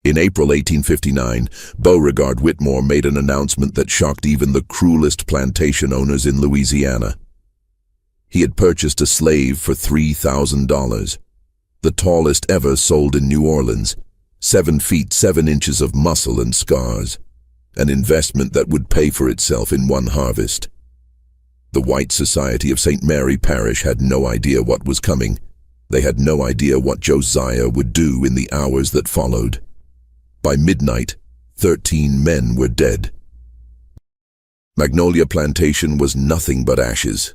In April 1859, Beauregard Whitmore made an announcement that shocked even the cruelest plantation owners in Louisiana. He had purchased a slave for $3,000, the tallest ever sold in New Orleans, 7 feet 7 inches of muscle and scars, an investment that would pay for itself in one harvest. The white society of St. Mary Parish had no idea what was coming. They had no idea what Josiah would do in the hours that followed. By midnight, 13 men were dead. Magnolia Plantation was nothing but ashes,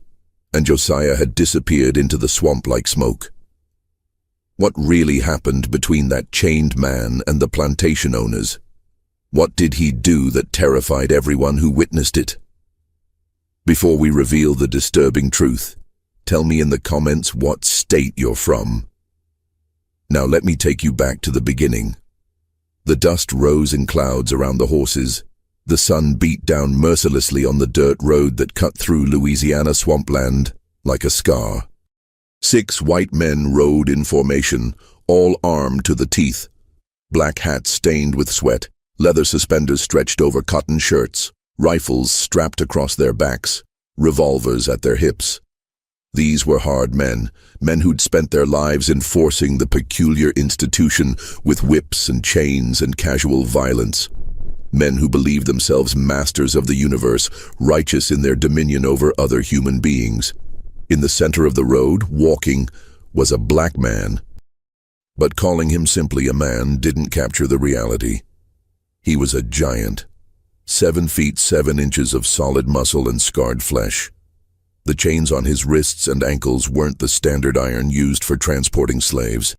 and Josiah had disappeared into the swamp like smoke. What really happened between that chained man and the plantation owners? What did he do that terrified everyone who witnessed it? Before we reveal the disturbing truth, tell me in the comments what state you're from. Now let me take you back to the beginning. The dust rose in clouds around the horses. The sun beat down mercilessly on the dirt road that cut through Louisiana swampland like a scar. 6 white men rode in formation, all armed to the teeth. Black hats stained with sweat, leather suspenders stretched over cotton shirts, rifles strapped across their backs, revolvers at their hips. These were hard men, men who'd spent their lives enforcing the peculiar institution with whips and chains and casual violence. Men who believed themselves masters of the universe, righteous in their dominion over other human beings. In the center of the road, walking, was a black man. But calling him simply a man didn't capture the reality. He was a giant. 7 feet 7 inches of solid muscle and scarred flesh. The chains on his wrists and ankles weren't the standard iron used for transporting slaves.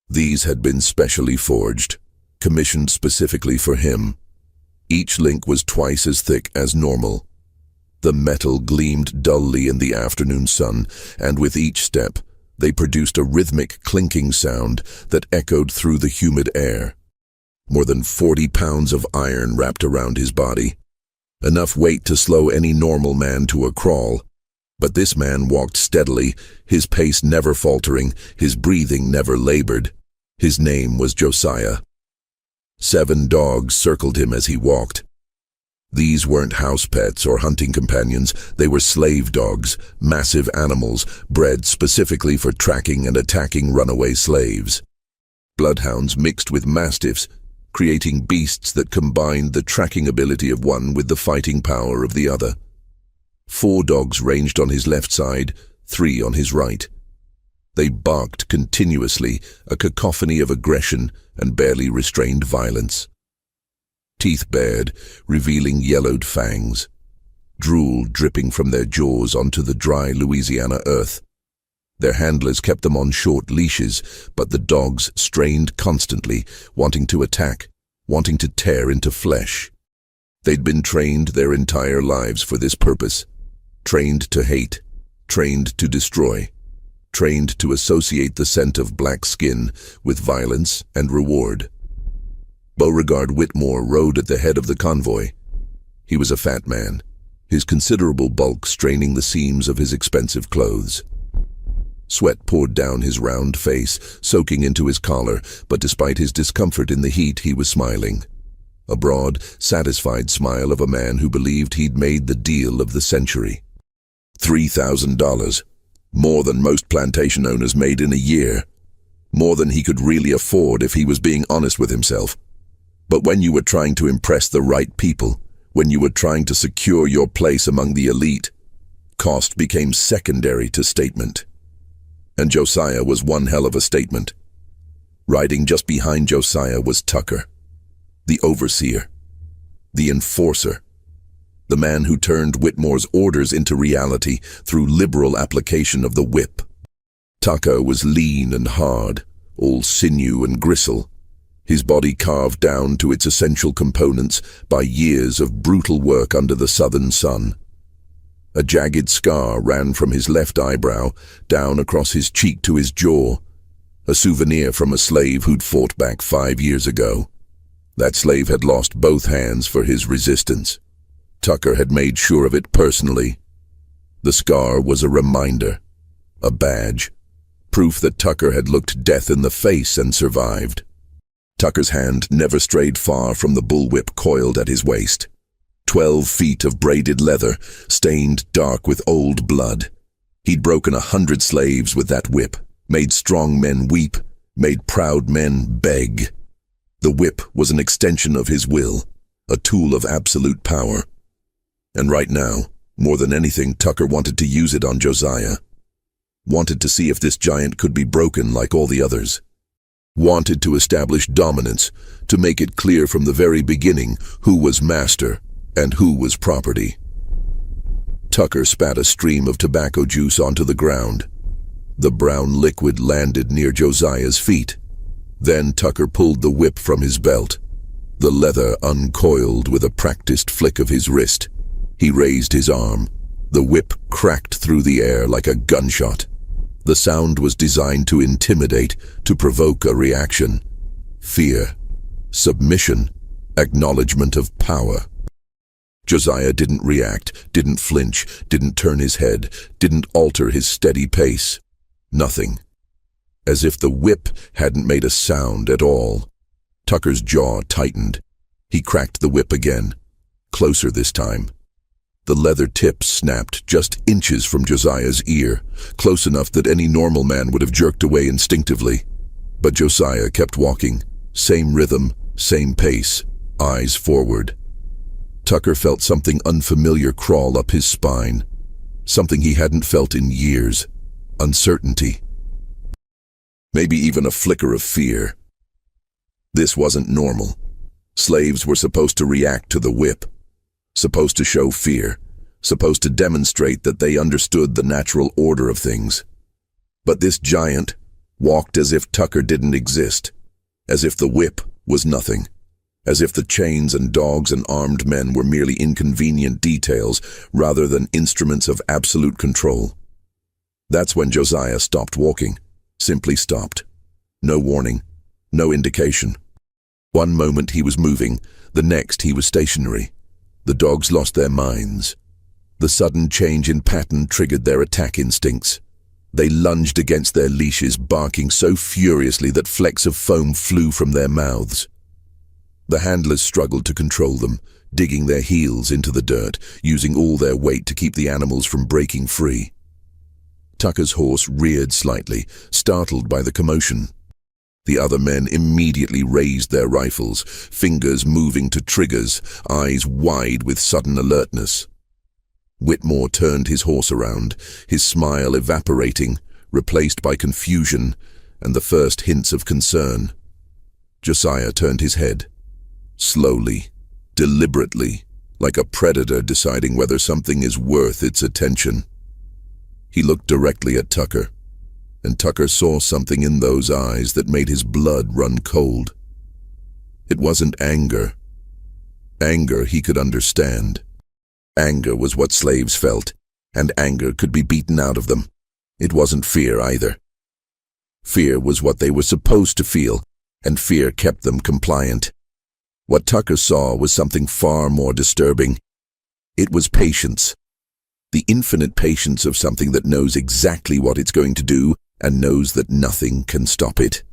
These had been specially forged, commissioned specifically for him. Each link was twice as thick as normal. The metal gleamed dully in the afternoon sun, and with each step, they produced a rhythmic clinking sound that echoed through the humid air. More than 40 pounds of iron wrapped around his body. Enough weight to slow any normal man to a crawl. But this man walked steadily, his pace never faltering, his breathing never labored. His name was Josiah. 7 dogs circled him as he walked. These weren't house pets or hunting companions, they were slave dogs, massive animals, bred specifically for tracking and attacking runaway slaves. Bloodhounds mixed with mastiffs, creating beasts that combined the tracking ability of one with the fighting power of the other. 4 dogs ranged on his left side, 3 on his right. They barked continuously, a cacophony of aggression and barely restrained violence. Teeth bared, revealing yellowed fangs. Drool dripping from their jaws onto the dry Louisiana earth. Their handlers kept them on short leashes, but the dogs strained constantly, wanting to attack, wanting to tear into flesh. They'd been trained their entire lives for this purpose. Trained to hate, trained to destroy, trained to associate the scent of black skin with violence and reward. Beauregard Whitmore rode at the head of the convoy. He was a fat man, his considerable bulk straining the seams of his expensive clothes. Sweat poured down his round face, soaking into his collar, but despite his discomfort in the heat, he was smiling. A broad, satisfied smile of a man who believed he'd made the deal of the century. $3,000, more than most plantation owners made in a year. More than he could really afford if he was being honest with himself. But when you were trying to impress the right people, when you were trying to secure your place among the elite, cost became secondary to statement. And Josiah was one hell of a statement. Riding just behind Josiah was Tucker, the overseer, the enforcer, the man who turned Whitmore's orders into reality through liberal application of the whip. Tucker was lean and hard, all sinew and gristle, his body carved down to its essential components by years of brutal work under the southern sun. A jagged scar ran from his left eyebrow down across his cheek to his jaw, a souvenir from a slave who'd fought back 5 years ago. That slave had lost both hands for his resistance. Tucker had made sure of it personally. The scar was a reminder, a badge, proof that Tucker had looked death in the face and survived. Tucker's hand never strayed far from the bullwhip coiled at his waist. 12 feet of braided leather, stained dark with old blood. He'd broken 100 slaves with that whip, made strong men weep, made proud men beg. The whip was an extension of his will, a tool of absolute power. And right now, more than anything, Tucker wanted to use it on Josiah. Wanted to see if this giant could be broken like all the others. Wanted to establish dominance, to make it clear from the very beginning who was master and who was property. Tucker spat a stream of tobacco juice onto the ground. The brown liquid landed near Josiah's feet. Then Tucker pulled the whip from his belt. The leather uncoiled with a practiced flick of his wrist. He raised his arm. The whip cracked through the air like a gunshot. The sound was designed to intimidate, to provoke a reaction. Fear, submission, acknowledgement of power. Josiah didn't react, didn't flinch, didn't turn his head, didn't alter his steady pace. Nothing. As if the whip hadn't made a sound at all. Tucker's jaw tightened. He cracked the whip again, closer this time. The leather tip snapped just inches from Josiah's ear, close enough that any normal man would have jerked away instinctively. But Josiah kept walking, same rhythm, same pace, eyes forward. Tucker felt something unfamiliar crawl up his spine, something he hadn't felt in years, uncertainty. Maybe even a flicker of fear. This wasn't normal. Slaves were supposed to react to the whip. Supposed to show fear, supposed to demonstrate that they understood the natural order of things. But this giant walked as if Tucker didn't exist, as if the whip was nothing, as if the chains and dogs and armed men were merely inconvenient details rather than instruments of absolute control. That's when Josiah stopped walking, simply stopped. No warning, no indication. One moment he was moving, the next he was stationary. The dogs lost their minds. The sudden change in pattern triggered their attack instincts. They lunged against their leashes, barking so furiously that flecks of foam flew from their mouths. The handlers struggled to control them, digging their heels into the dirt, using all their weight to keep the animals from breaking free. Tucker's horse reared slightly, startled by the commotion. The other men immediately raised their rifles, fingers moving to triggers, eyes wide with sudden alertness. Whitmore turned his horse around, his smile evaporating, replaced by confusion and the first hints of concern. Josiah turned his head, slowly, deliberately, like a predator deciding whether something is worth its attention. He looked directly at Tucker, and Tucker saw something in those eyes that made his blood run cold. It wasn't anger. Anger he could understand. Anger was what slaves felt, and anger could be beaten out of them. It wasn't fear either. Fear was what they were supposed to feel, and fear kept them compliant. What Tucker saw was something far more disturbing. It was patience. The infinite patience of something that knows exactly what it's going to do and knows that nothing can stop it.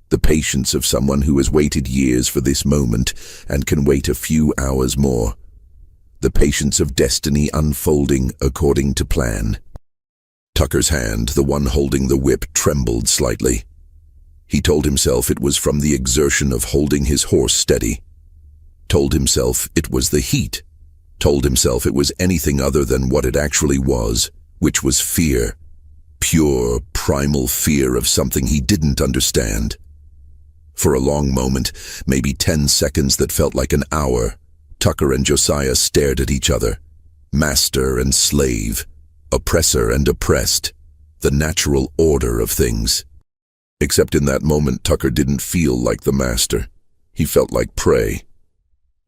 The patience of someone who has waited years for this moment and can wait a few hours more. The patience of destiny unfolding according to plan. Tucker's hand, the one holding the whip, trembled slightly. He told himself it was from the exertion of holding his horse steady. Told himself it was the heat. Told himself it was anything other than what it actually was, which was fear. Pure, primal fear of something he didn't understand. For a long moment, maybe 10 seconds that felt like an hour, Tucker and Josiah stared at each other. Master and slave, oppressor and oppressed, the natural order of things. Except in that moment, Tucker didn't feel like the master. He felt like prey.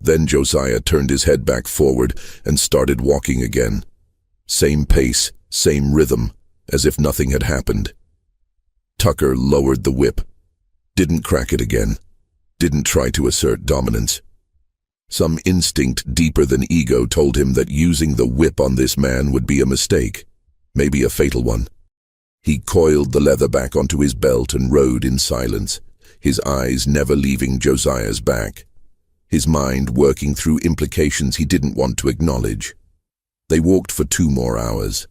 Then Josiah turned his head back forward and started walking again. Same pace, same rhythm, as if nothing had happened. Tucker lowered the whip, didn't crack it again, didn't try to assert dominance. Some instinct deeper than ego told him that using the whip on this man would be a mistake, maybe a fatal one. He coiled the leather back onto his belt and rode in silence, his eyes never leaving Josiah's back, his mind working through implications he didn't want to acknowledge. They walked for 2 more hours.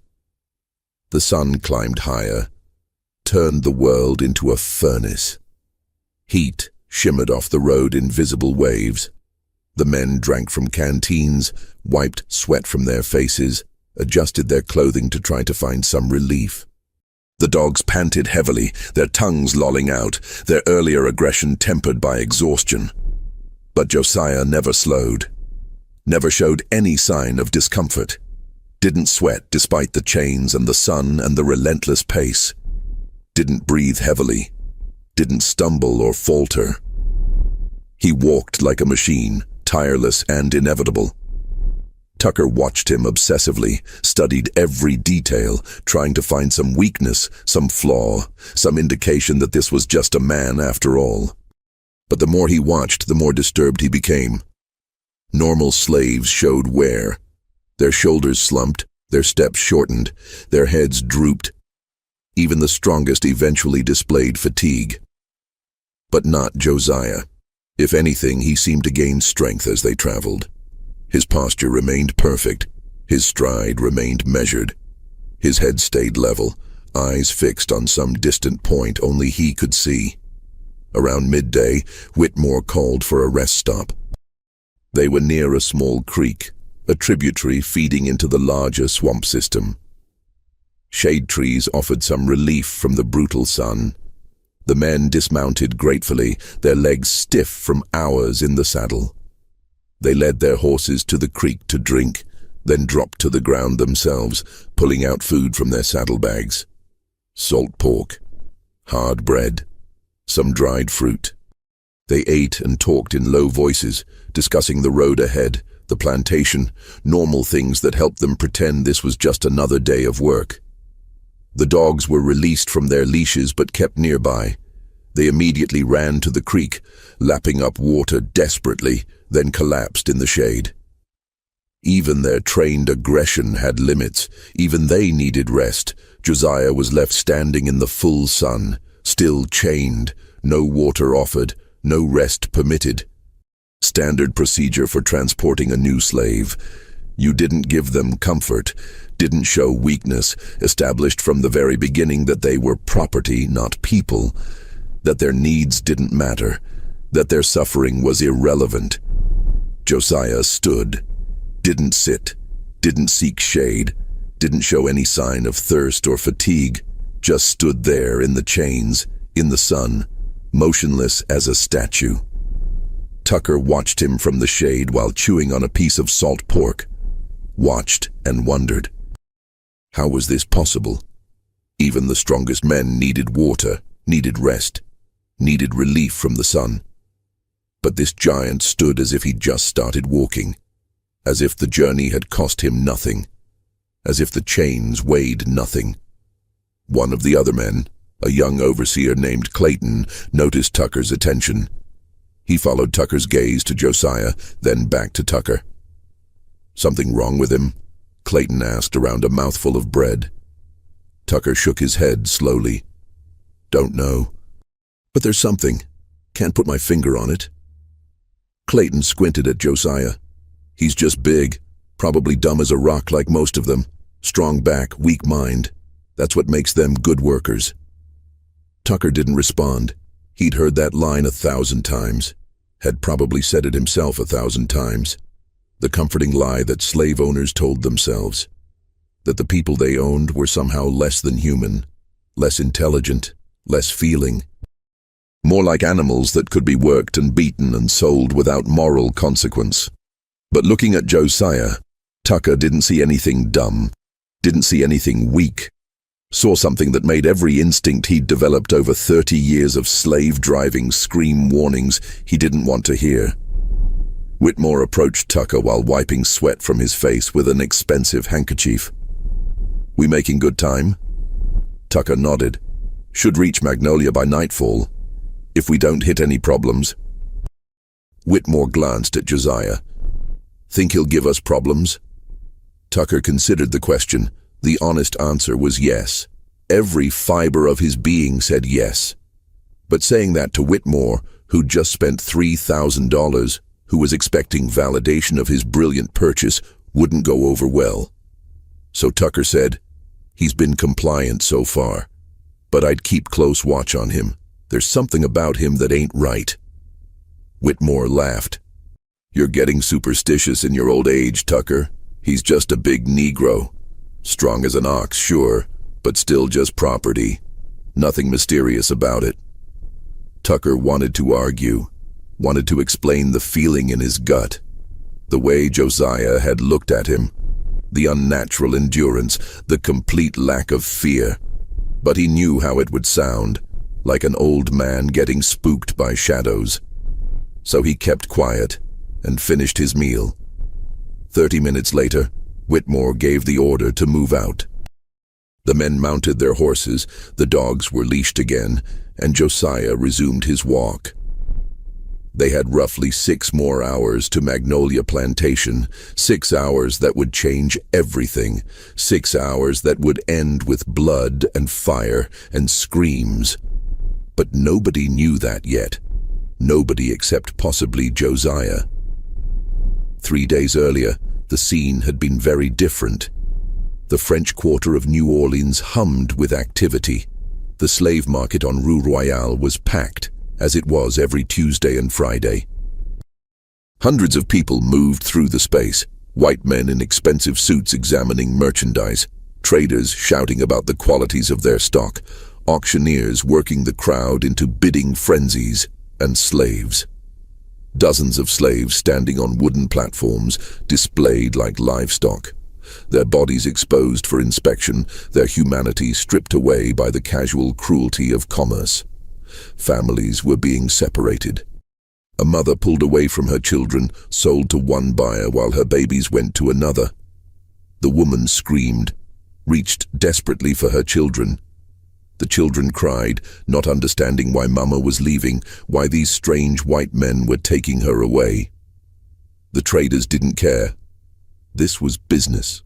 The sun climbed higher, turned the world into a furnace. Heat shimmered off the road in visible waves. The men drank from canteens, wiped sweat from their faces, adjusted their clothing to try to find some relief. The dogs panted heavily, their tongues lolling out, their earlier aggression tempered by exhaustion. But Josiah never slowed, never showed any sign of discomfort, didn't sweat despite the chains and the sun and the relentless pace, didn't breathe heavily, didn't stumble or falter. He walked like a machine, tireless and inevitable. Tucker watched him obsessively, studied every detail, trying to find some weakness, some flaw, some indication that this was just a man after all. But the more he watched, the more disturbed he became. Normal slaves showed wear. Their shoulders slumped, their steps shortened, their heads drooped. Even the strongest eventually displayed fatigue. But not Josiah. If anything, he seemed to gain strength as they traveled. His posture remained perfect. His stride remained measured. His head stayed level, eyes fixed on some distant point only he could see. Around midday, Whitmore called for a rest stop. They were near a small creek, a tributary feeding into the larger swamp system. Shade trees offered some relief from the brutal sun. The men dismounted gratefully, their legs stiff from hours in the saddle. They led their horses to the creek to drink, then dropped to the ground themselves, pulling out food from their saddlebags. Salt pork, hard bread, some dried fruit. They ate and talked in low voices, discussing the road ahead, the plantation, normal things that helped them pretend this was just another day of work. The dogs were released from their leashes but kept nearby. They immediately ran to the creek, lapping up water desperately, then collapsed in the shade. Even their trained aggression had limits. Even they needed rest. Josiah was left standing in the full sun, still chained, no water offered, no rest permitted. Standard procedure for transporting a new slave. You didn't give them comfort, didn't show weakness, established from the very beginning that they were property, not people, that their needs didn't matter, that their suffering was irrelevant. Josiah stood, didn't sit, didn't seek shade, didn't show any sign of thirst or fatigue, just stood there in the chains, in the sun, motionless as a statue. Tucker watched him from the shade while chewing on a piece of salt pork. Watched and wondered. How was this possible? Even the strongest men needed water, needed rest, needed relief from the sun. But this giant stood as if he'd just started walking, as if the journey had cost him nothing, as if the chains weighed nothing. One of the other men, a young overseer named Clayton, noticed Tucker's attention. He followed Tucker's gaze to Josiah, then back to Tucker. "Something wrong with him?" Clayton asked around a mouthful of bread. Tucker shook his head slowly. "Don't know. But there's something. Can't put my finger on it." Clayton squinted at Josiah. "He's just big, probably dumb as a rock like most of them. Strong back, weak mind. That's what makes them good workers." Tucker didn't respond. He'd heard that line 1,000 times, had probably said it himself 1,000 times. The comforting lie that slave owners told themselves, that the people they owned were somehow less than human, less intelligent, less feeling, more like animals that could be worked and beaten and sold without moral consequence. But looking at Josiah, Tucker didn't see anything dumb, didn't see anything weak, saw something that made every instinct he'd developed over 30 years of slave-driving scream warnings he didn't want to hear. Whitmore approached Tucker while wiping sweat from his face with an expensive handkerchief. "We making good time?" Tucker nodded. "Should reach Magnolia by nightfall, if we don't hit any problems." Whitmore glanced at Josiah. "Think he'll give us problems?" Tucker considered the question. The honest answer was yes. Every fiber of his being said yes. But saying that to Whitmore, who'd just spent $3,000, who was expecting validation of his brilliant purchase, wouldn't go over well. So Tucker said, "He's been compliant so far, but I'd keep close watch on him. There's something about him that ain't right." Whitmore laughed. "You're getting superstitious in your old age, Tucker. He's just a big Negro. Strong as an ox, sure, but still just property. Nothing mysterious about it." Tucker wanted to argue, wanted to explain the feeling in his gut, the way Josiah had looked at him, the unnatural endurance, the complete lack of fear. But he knew how it would sound, like an old man getting spooked by shadows. So he kept quiet and finished his meal. 30 minutes later, Whitmore gave the order to move out. The men mounted their horses, the dogs were leashed again, and Josiah resumed his walk. They had roughly 6 more hours to Magnolia Plantation, 6 hours that would change everything, 6 hours that would end with blood and fire and screams. But nobody knew that yet. Nobody except possibly Josiah. 3 days earlier, the scene had been very different. The French Quarter of New Orleans hummed with activity. The slave market on Rue Royale was packed, as it was every Tuesday and Friday. Hundreds of people moved through the space, white men in expensive suits examining merchandise, traders shouting about the qualities of their stock, auctioneers working the crowd into bidding frenzies, and slaves. Dozens of slaves standing on wooden platforms, displayed like livestock. Their bodies exposed for inspection, their humanity stripped away by the casual cruelty of commerce. Families were being separated. A mother pulled away from her children, sold to one buyer while her babies went to another. The woman screamed, reached desperately for her children. The children cried, not understanding why Mama was leaving, why these strange white men were taking her away. The traders didn't care. This was business.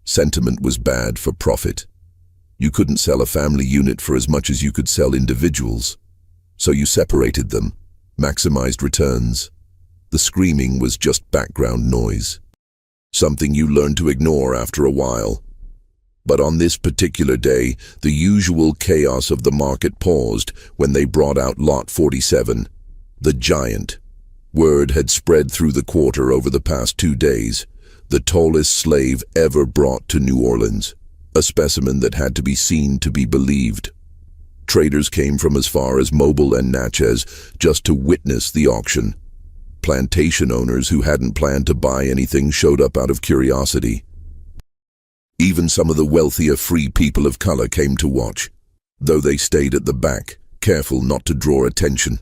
Sentiment was bad for profit. You couldn't sell a family unit for as much as you could sell individuals. So you separated them, maximized returns. The screaming was just background noise. Something you learned to ignore after a while. But on this particular day, the usual chaos of the market paused when they brought out Lot 47, the giant. Word had spread through the quarter over the past 2 days. The tallest slave ever brought to New Orleans, a specimen that had to be seen to be believed. Traders came from as far as Mobile and Natchez just to witness the auction. Plantation owners who hadn't planned to buy anything showed up out of curiosity. Even some of the wealthier free people of color came to watch, though they stayed at the back, careful not to draw attention.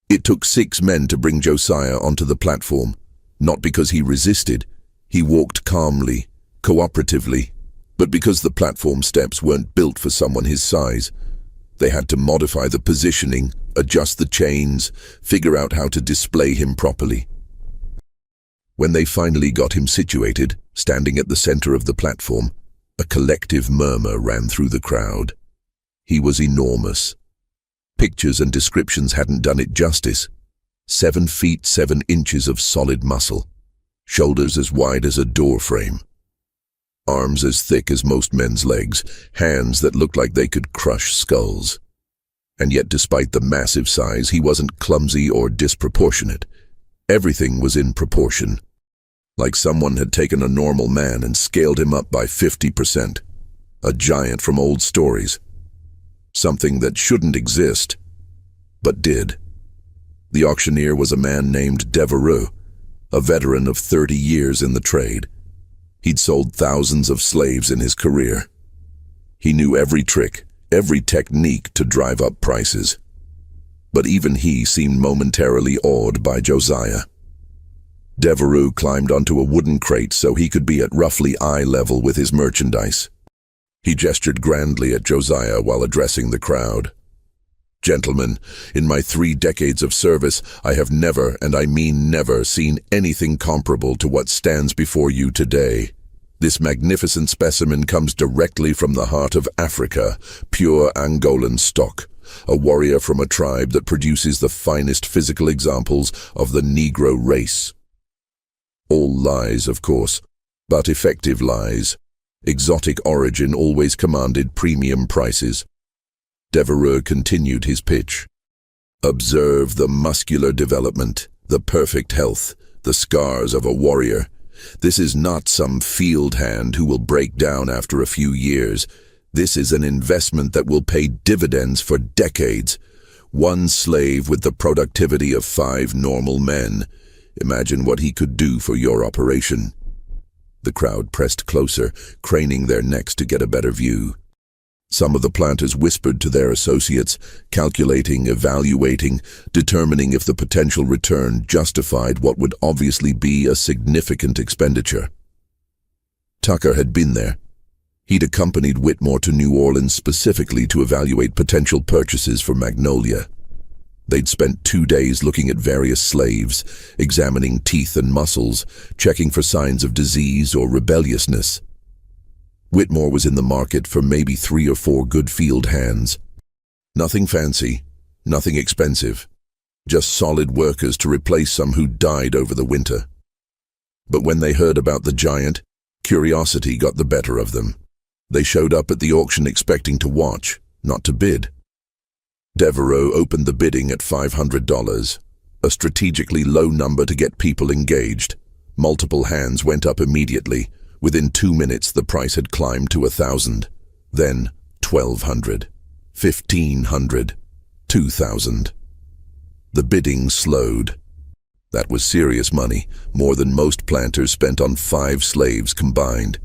It took 6 men to bring Josiah onto the platform, not because he resisted. He walked calmly, cooperatively, but because the platform steps weren't built for someone his size. They had to modify the positioning, adjust the chains, figure out how to display him properly. When they finally got him situated, standing at the center of the platform, a collective murmur ran through the crowd. He was enormous. Pictures and descriptions hadn't done it justice. 7 feet 7 inches of solid muscle, shoulders as wide as a door frame, arms as thick as most men's legs, hands that looked like they could crush skulls. And yet, despite the massive size, he wasn't clumsy or disproportionate. Everything was in proportion. Like someone had taken a normal man and scaled him up by 50%. A giant from old stories. Something that shouldn't exist, but did. The auctioneer was a man named Devereux, a veteran of 30 years in the trade. He'd sold thousands of slaves in his career. He knew every trick, every technique to drive up prices. But even he seemed momentarily awed by Josiah. Devereux climbed onto a wooden crate so he could be at roughly eye level with his merchandise. He gestured grandly at Josiah while addressing the crowd. "Gentlemen, in my 3 decades of service, I have never, and I mean never, seen anything comparable to what stands before you today. This magnificent specimen comes directly from the heart of Africa, pure Angolan stock, a warrior from a tribe that produces the finest physical examples of the Negro race. All lies, of course, but effective lies. Exotic origin always commanded premium prices. Devereux continued his pitch. Observe the muscular development, the perfect health, the scars of a warrior. This is not some field hand who will break down after a few years. This is an investment that will pay dividends for decades. One slave with the productivity of 5 normal men. Imagine what he could do for your operation. The crowd pressed closer, craning their necks to get a better view. Some of the planters whispered to their associates, calculating, evaluating, determining if the potential return justified what would obviously be a significant expenditure. Tucker had been there. He'd accompanied Whitmore to New Orleans specifically to evaluate potential purchases for Magnolia. They'd spent 2 days looking at various slaves, examining teeth and muscles, checking for signs of disease or rebelliousness. Whitmore was in the market for maybe 3 or 4 good field hands. Nothing fancy, nothing expensive, just solid workers to replace some who died over the winter. But when they heard about the giant, curiosity got the better of them. They showed up at the auction expecting to watch, not to bid. Devereux opened the bidding at $500, a strategically low number to get people engaged. Multiple hands went up immediately. Within 2 minutes, the price had climbed to $1,000, then $1,200, $1,500, $2,000. The bidding slowed. That was serious money, more than most planters spent on 5 slaves combined.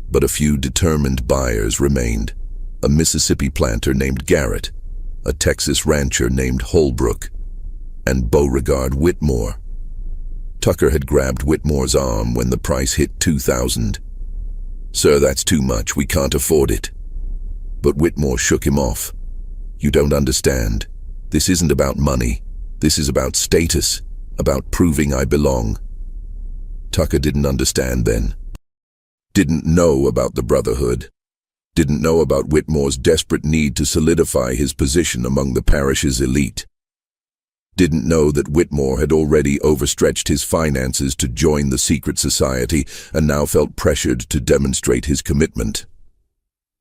But a few determined buyers remained. A Mississippi planter named Garrett, a Texas rancher named Holbrook, and Beauregard Whitmore. Tucker had grabbed Whitmore's arm when the price hit $2,000. "Sir, that's too much. We can't afford it." But Whitmore shook him off. "You don't understand. This isn't about money. This is about status, about proving I belong." Tucker didn't understand then. Didn't know about the Brotherhood. Didn't know about Whitmore's desperate need to solidify his position among the parish's elite. Didn't know that Whitmore had already overstretched his finances to join the secret society and now felt pressured to demonstrate his commitment.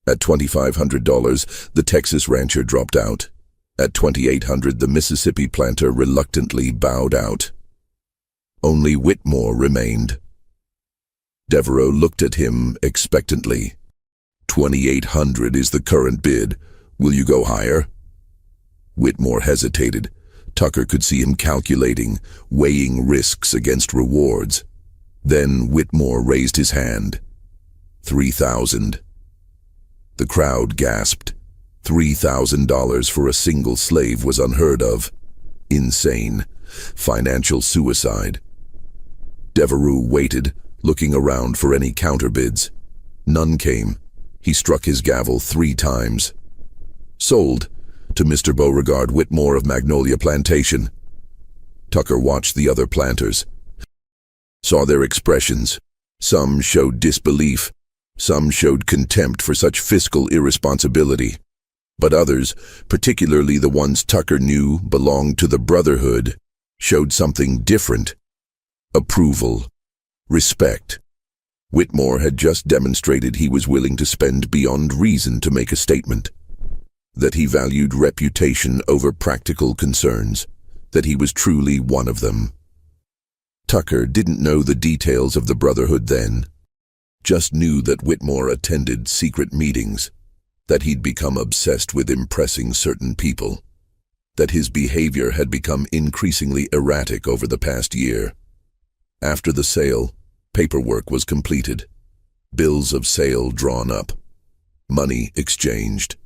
At $2,500, the Texas rancher dropped out. At $2,800, the Mississippi planter reluctantly bowed out. Only Whitmore remained. Devereux looked at him expectantly. $2,800 is the current bid. Will you go higher?" Whitmore hesitated. Tucker could see him calculating, weighing risks against rewards. Then Whitmore raised his hand. $3,000. The crowd gasped. $3,000 for a single slave was unheard of. Insane. Financial suicide. Devereux waited, looking around for any counterbids. None came. He struck his gavel 3 times. "Sold. To Mr. Beauregard Whitmore of Magnolia Plantation." Tucker watched the other planters. Saw their expressions. Some showed disbelief. Some showed contempt for such fiscal irresponsibility. But others, particularly the ones Tucker knew belonged to the Brotherhood, showed something different. Approval. Respect. Whitmore had just demonstrated he was willing to spend beyond reason to make a statement. That he valued reputation over practical concerns, that he was truly one of them. Tucker didn't know the details of the Brotherhood then, just knew that Whitmore attended secret meetings, that he'd become obsessed with impressing certain people, that his behavior had become increasingly erratic over the past year. After the sale, paperwork was completed, bills of sale drawn up, money exchanged.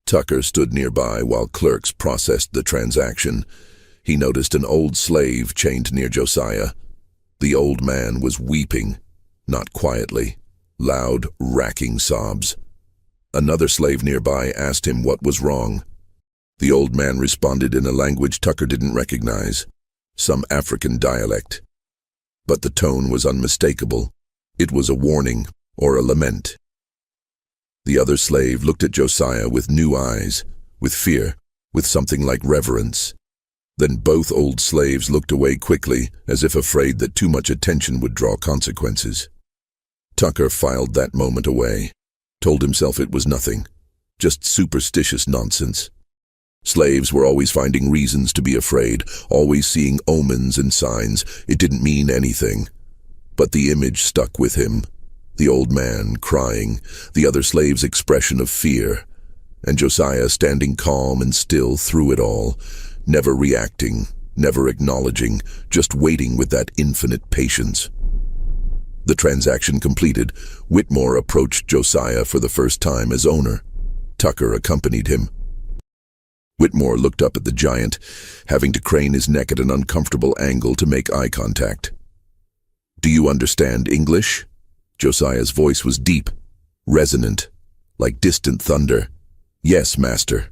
Tucker stood nearby while clerks processed the transaction. He noticed an old slave chained near Josiah. The old man was weeping, not quietly, loud, racking sobs. Another slave nearby asked him what was wrong. The old man responded in a language Tucker didn't recognize, some African dialect. But the tone was unmistakable. It was a warning or a lament. The other slave looked at Josiah with new eyes, with fear, with something like reverence. Then both old slaves looked away quickly, as if afraid that too much attention would draw consequences. Tucker filed that moment away, told himself it was nothing, just superstitious nonsense. Slaves were always finding reasons to be afraid, always seeing omens and signs. It didn't mean anything. But the image stuck with him. The old man crying, the other slave's expression of fear, and Josiah standing calm and still through it all, never reacting, never acknowledging, just waiting with that infinite patience. The transaction completed, Whitmore approached Josiah for the first time as owner. Tucker accompanied him. Whitmore looked up at the giant, having to crane his neck at an uncomfortable angle to make eye contact. "Do you understand English?" Josiah's voice was deep, resonant, like distant thunder. "Yes, master."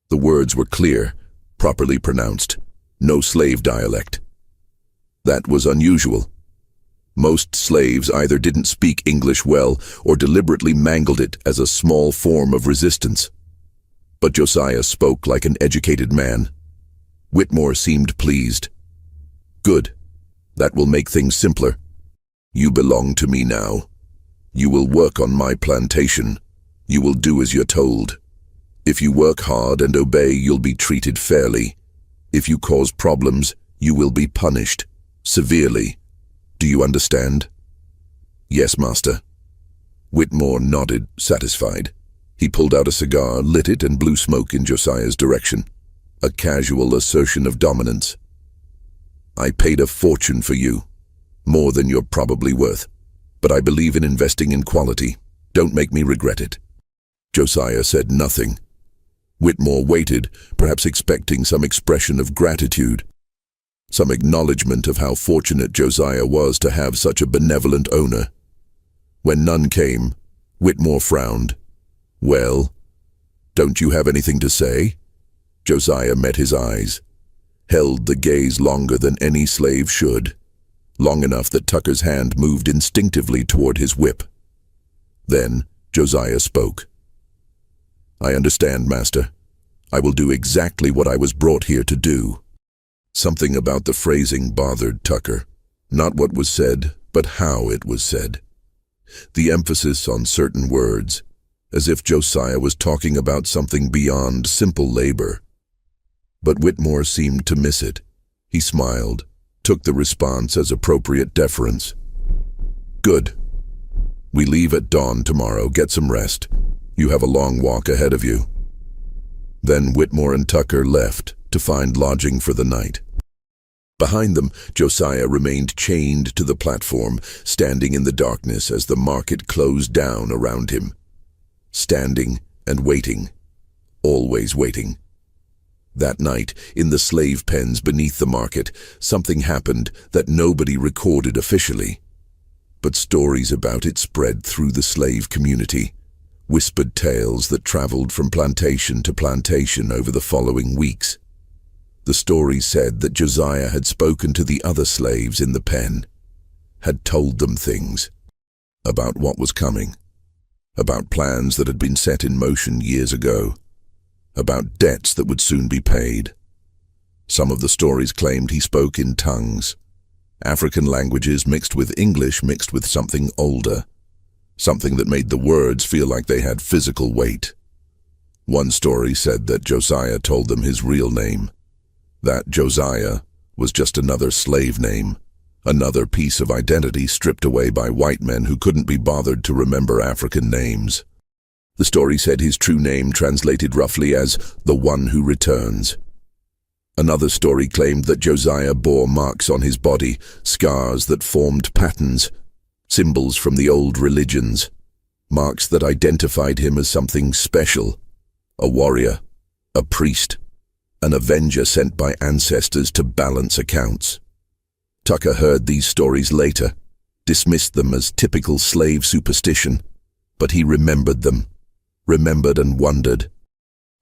The words were clear, properly pronounced, no slave dialect. That was unusual. Most slaves either didn't speak English well or deliberately mangled it as a small form of resistance. But Josiah spoke like an educated man. Whitmore seemed pleased. "Good. That will make things simpler. You belong to me now. You will work on my plantation. You will do as you're told. If you work hard and obey, you'll be treated fairly. If you cause problems, you will be punished, severely. Do you understand?" "Yes, master." Whitmore nodded, satisfied. He pulled out a cigar, lit it, and blew smoke in Josiah's direction. A casual assertion of dominance. "I paid a fortune for you, more than you're probably worth. But I believe in investing in quality. Don't make me regret it." Josiah said nothing. Whitmore waited, perhaps expecting some expression of gratitude, some acknowledgement of how fortunate Josiah was to have such a benevolent owner. When none came, Whitmore frowned. "Well, don't you have anything to say?" Josiah met his eyes, held the gaze longer than any slave should, long enough that Tucker's hand moved instinctively toward his whip. Then Josiah spoke. "I understand, master. I will do exactly what I was brought here to do." Something about the phrasing bothered Tucker. Not what was said, but how it was said. The emphasis on certain words, as if Josiah was talking about something beyond simple labor. But Whitmore seemed to miss it. He smiled, took the response as appropriate deference. "Good. We leave at dawn tomorrow. Get some rest. You have a long walk ahead of you." Then Whitmore and Tucker left to find lodging for the night. Behind them, Josiah remained chained to the platform, standing in the darkness as the market closed down around him. Standing and waiting, always waiting. That night, in the slave pens beneath the market, something happened that nobody recorded officially. But stories about it spread through the slave community, whispered tales that traveled from plantation to plantation over the following weeks. The stories said that Josiah had spoken to the other slaves in the pen, had told them things about what was coming, about plans that had been set in motion years ago, about debts that would soon be paid. Some of the stories claimed he spoke in tongues, African languages mixed with English mixed with something older, something that made the words feel like they had physical weight. One story said that Josiah told them his real name, that Josiah was just another slave name, another piece of identity stripped away by white men who couldn't be bothered to remember African names. The story said his true name translated roughly as the one who returns. Another story claimed that Josiah bore marks on his body, scars that formed patterns, symbols from the old religions, marks that identified him as something special, a warrior, a priest, an avenger sent by ancestors to balance accounts. Tucker heard these stories later, dismissed them as typical slave superstition, but he remembered them, remembered and wondered.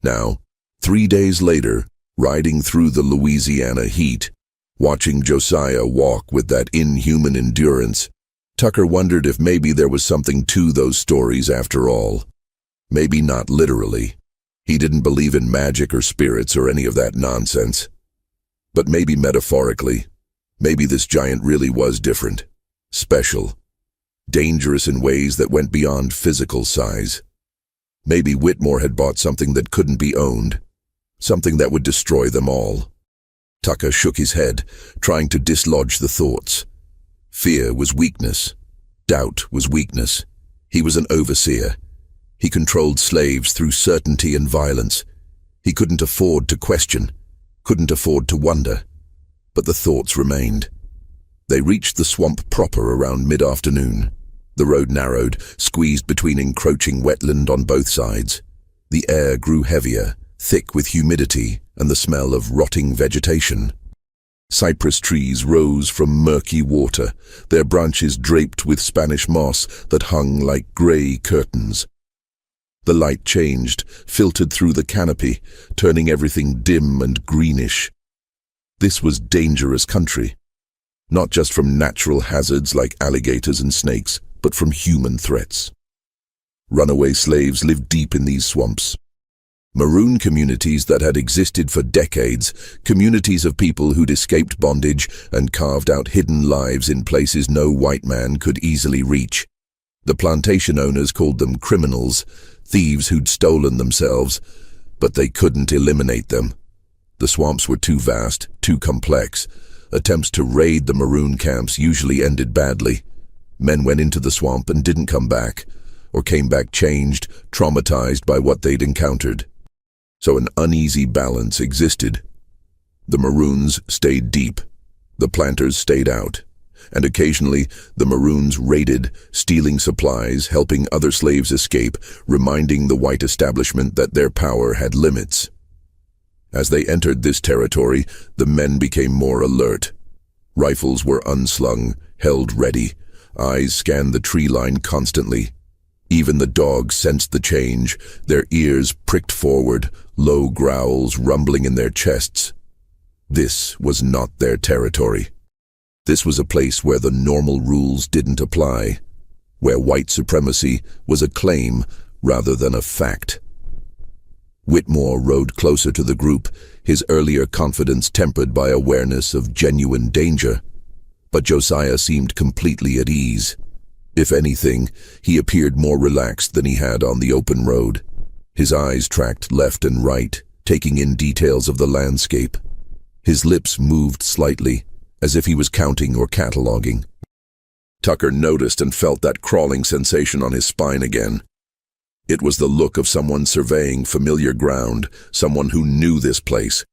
Now, 3 days later, riding through the Louisiana heat, watching Josiah walk with that inhuman endurance, Tucker wondered if maybe there was something to those stories after all. Maybe not literally. He didn't believe in magic or spirits or any of that nonsense. But maybe metaphorically, maybe this giant really was different, special, dangerous in ways that went beyond physical size. Maybe Whitmore had bought something that couldn't be owned, something that would destroy them all. Tucker shook his head, trying to dislodge the thoughts. Fear was weakness. Doubt was weakness. He was an overseer. He controlled slaves through certainty and violence. He couldn't afford to question, couldn't afford to wonder. But the thoughts remained. They reached the swamp proper around mid-afternoon. The road narrowed, squeezed between encroaching wetland on both sides. The air grew heavier, thick with humidity and the smell of rotting vegetation. Cypress trees rose from murky water, their branches draped with Spanish moss that hung like gray curtains. The light changed, filtered through the canopy, turning everything dim and greenish. This was dangerous country, not just from natural hazards like alligators and snakes, but from human threats. Runaway slaves lived deep in these swamps. Maroon communities that had existed for decades, communities of people who'd escaped bondage and carved out hidden lives in places no white man could easily reach. The plantation owners called them criminals, thieves who'd stolen themselves, but they couldn't eliminate them. The swamps were too vast, too complex. Attempts to raid the maroon camps usually ended badly. Men went into the swamp and didn't come back, or came back changed, traumatized by what they'd encountered. So an uneasy balance existed. The maroons stayed deep, the planters stayed out, and occasionally the maroons raided, stealing supplies, helping other slaves escape, reminding the white establishment that their power had limits. As they entered this territory, the men became more alert. Rifles were unslung, held ready. Eyes scanned the tree line constantly. Even the dogs sensed the change, their ears pricked forward, low growls rumbling in their chests. This was not their territory. This was a place where the normal rules didn't apply, where white supremacy was a claim rather than a fact. Whitmore rode closer to the group, his earlier confidence tempered by awareness of genuine danger. But Josiah seemed completely at ease. If anything, he appeared more relaxed than he had on the open road. His eyes tracked left and right, taking in details of the landscape. His lips moved slightly, as if he was counting or cataloging. Tucker noticed and felt that crawling sensation on his spine again. It was the look of someone surveying familiar ground, someone who knew this place.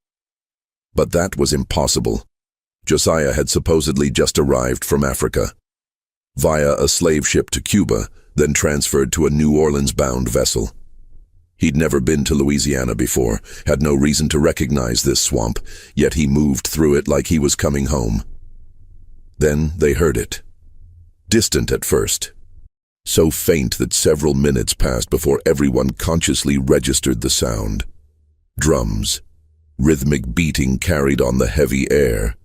But that was impossible. Josiah had supposedly just arrived from Africa, via a slave ship to Cuba, then transferred to a New Orleans-bound vessel. He'd never been to Louisiana before, had no reason to recognize this swamp, yet he moved through it like he was coming home. Then they heard it. Distant at first, so faint that several minutes passed before everyone consciously registered the sound. Drums, rhythmic beating carried on the heavy air.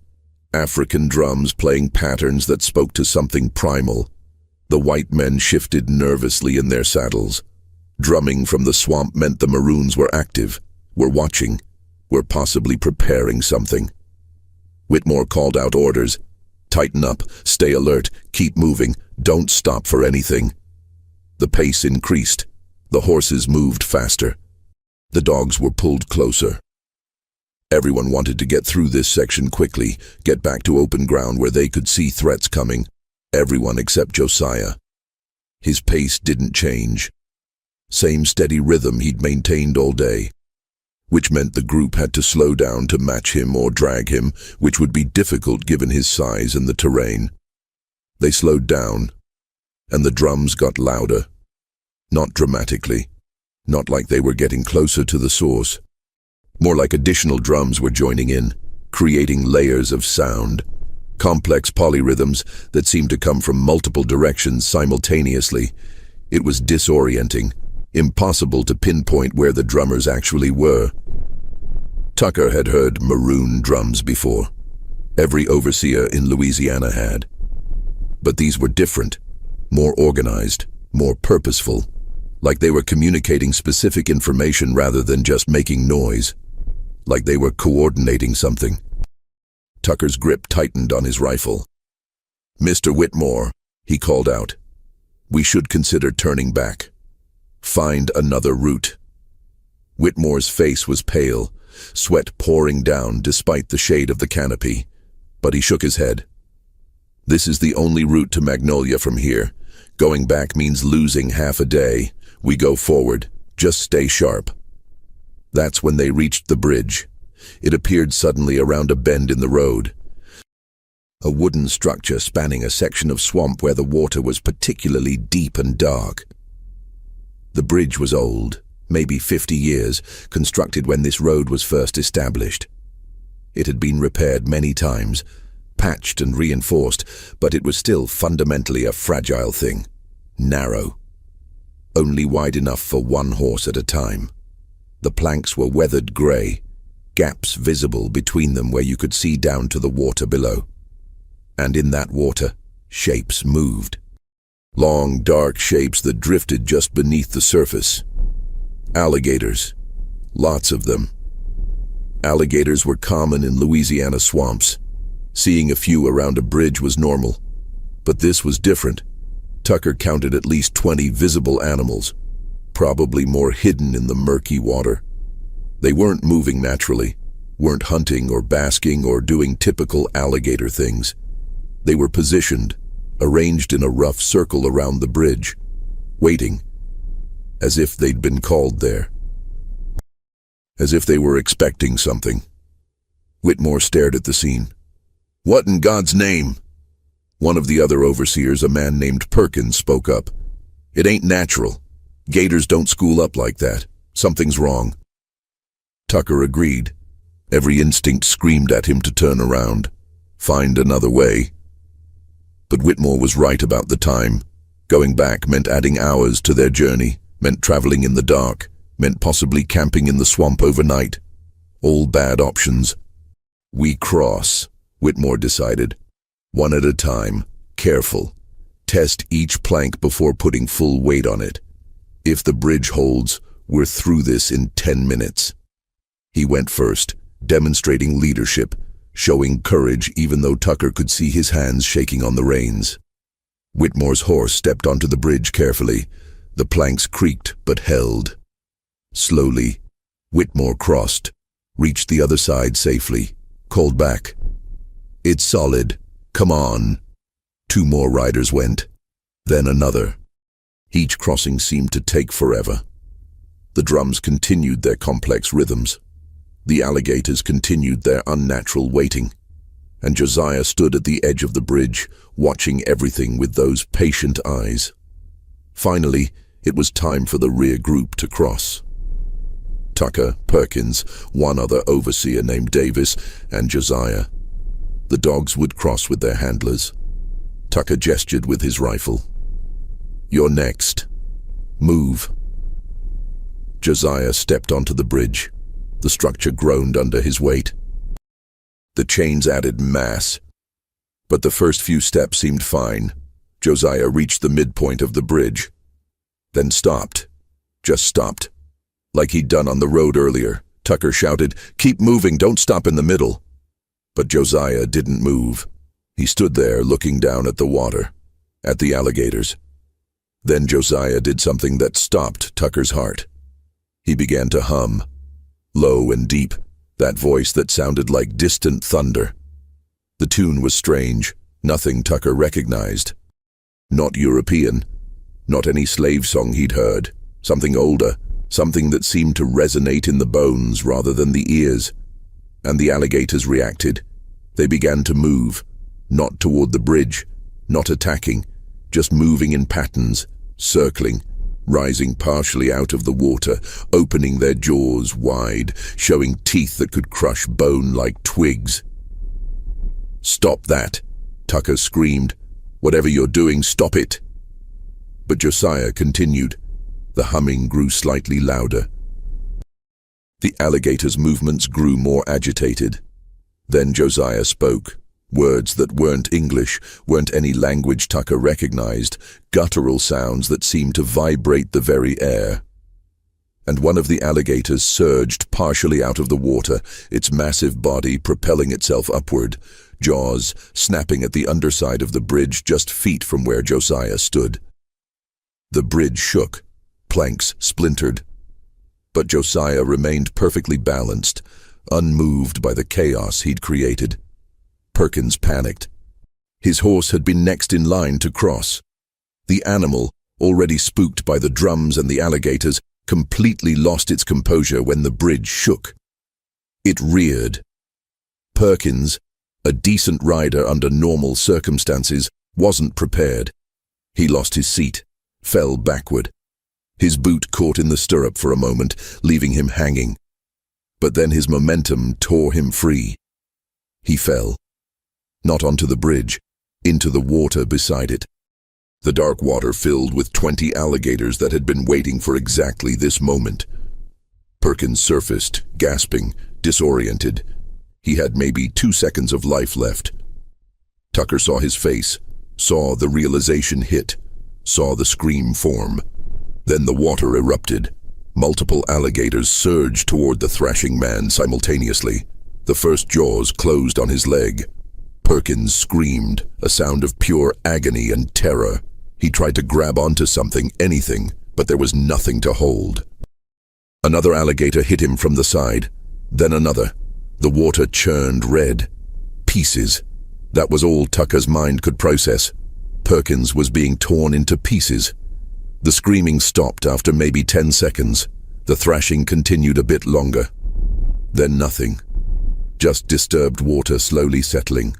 African drums playing patterns that spoke to something primal. The white men shifted nervously in their saddles. Drumming from the swamp meant the maroons were active, were watching, were possibly preparing something. Whitmore called out orders. Tighten up, stay alert, keep moving, don't stop for anything. The pace increased. The horses moved faster. The dogs were pulled closer. Everyone wanted to get through this section quickly, get back to open ground where they could see threats coming. Everyone except Josiah. His pace didn't change. Same steady rhythm he'd maintained all day, which meant the group had to slow down to match him or drag him, which would be difficult given his size and the terrain. They slowed down, and the drums got louder. Not dramatically, not like they were getting closer to the source. More like additional drums were joining in, creating layers of sound, complex polyrhythms that seemed to come from multiple directions simultaneously. It was disorienting, impossible to pinpoint where the drummers actually were. Tucker had heard maroon drums before. Every overseer in Louisiana had. But these were different, more organized, more purposeful, like they were communicating specific information rather than just making noise, like they were coordinating something. Tucker's grip tightened on his rifle. "Mr. Whitmore," he called out, "we should consider turning back. Find another route." Whitmore's face was pale, sweat pouring down despite the shade of the canopy, but he shook his head. "This is the only route to Magnolia from here. Going back means losing half a day. We go forward. Just stay sharp." That's when they reached the bridge. It appeared suddenly around a bend in the road. A wooden structure spanning a section of swamp where the water was particularly deep and dark. The bridge was old, maybe 50 years, constructed when this road was first established. It had been repaired many times, patched and reinforced, but it was still fundamentally a fragile thing. Narrow. Only wide enough for one horse at a time. The planks were weathered grey, gaps visible between them where you could see down to the water below. And in that water, shapes moved. Long, dark shapes that drifted just beneath the surface. Alligators. Lots of them. Alligators were common in Louisiana swamps. Seeing a few around a bridge was normal. But this was different. Tucker counted at least 20 visible animals, probably more hidden in the murky water. They weren't moving naturally, weren't hunting or basking or doing typical alligator things. They were positioned, arranged in a rough circle around the bridge, waiting, as if they'd been called there. As if they were expecting something. Whitmore stared at the scene. "What in God's name?" One of the other overseers, a man named Perkins, spoke up. "It ain't natural. Gators don't school up like that. Something's wrong." Tucker agreed. Every instinct screamed at him to turn around, find another way. But Whitmore was right about the time. Going back meant adding hours to their journey, meant traveling in the dark, meant possibly camping in the swamp overnight. All bad options. "We cross," Whitmore decided. "One at a time, careful. Test each plank before putting full weight on it. If the bridge holds, we're through this in 10 minutes. He went first, demonstrating leadership, showing courage even though Tucker could see his hands shaking on the reins. Whitmore's horse stepped onto the bridge carefully. The planks creaked but held. Slowly, Whitmore crossed, reached the other side safely, called back. "It's solid. Come on." 2 more riders went, then another. Each crossing seemed to take forever. The drums continued their complex rhythms. The alligators continued their unnatural waiting, and Josiah stood at the edge of the bridge, watching everything with those patient eyes. Finally, it was time for the rear group to cross. Tucker, Perkins, one other overseer named Davis, and Josiah. The dogs would cross with their handlers. Tucker gestured with his rifle. "You're next. Move." Josiah stepped onto the bridge. The structure groaned under his weight. The chains added mass. But the first few steps seemed fine. Josiah reached the midpoint of the bridge. Then stopped. Just stopped. Like he'd done on the road earlier. Tucker shouted, "Keep moving, don't stop in the middle." But Josiah didn't move. He stood there looking down at the water, at the alligators. Then Josiah did something that stopped Tucker's heart. He began to hum. Low and deep, that voice that sounded like distant thunder. The tune was strange, nothing Tucker recognized. Not European, not any slave song he'd heard. Something older, something that seemed to resonate in the bones rather than the ears. And the alligators reacted. They began to move, not toward the bridge, not attacking, just moving in patterns, circling, rising partially out of the water, opening their jaws wide, showing teeth that could crush bone like twigs. "Stop that!" Tucker screamed. "Whatever you're doing, stop it!" But Josiah continued. The humming grew slightly louder. The alligator's movements grew more agitated. Then Josiah spoke, Words that weren't English, weren't any language Tucker recognized, guttural sounds that seemed to vibrate the very air. And one of the alligators surged partially out of the water, its massive body propelling itself upward, jaws snapping at the underside of the bridge just feet from where Josiah stood. The bridge shook, planks splintered. But Josiah remained perfectly balanced, unmoved by the chaos he'd created. Perkins panicked. His horse had been next in line to cross. The animal, already spooked by the drums and the alligators, completely lost its composure when the bridge shook. It reared. Perkins, a decent rider under normal circumstances, wasn't prepared. He lost his seat, fell backward. His boot caught in the stirrup for a moment, leaving him hanging. But then his momentum tore him free. He fell. Not onto the bridge, into the water beside it. The dark water filled with 20 alligators that had been waiting for exactly this moment. Perkins surfaced, gasping, disoriented. He had maybe 2 seconds of life left. Tucker saw his face, saw the realization hit, saw the scream form. Then the water erupted. Multiple alligators surged toward the thrashing man simultaneously. The first jaws closed on his leg. Perkins screamed, a sound of pure agony and terror. He tried to grab onto something, anything, but there was nothing to hold. Another alligator hit him from the side, then another. The water churned red. Pieces. That was all Tucker's mind could process. Perkins was being torn into pieces. The screaming stopped after maybe 10 seconds. The thrashing continued a bit longer. Then nothing. Just disturbed water slowly settling.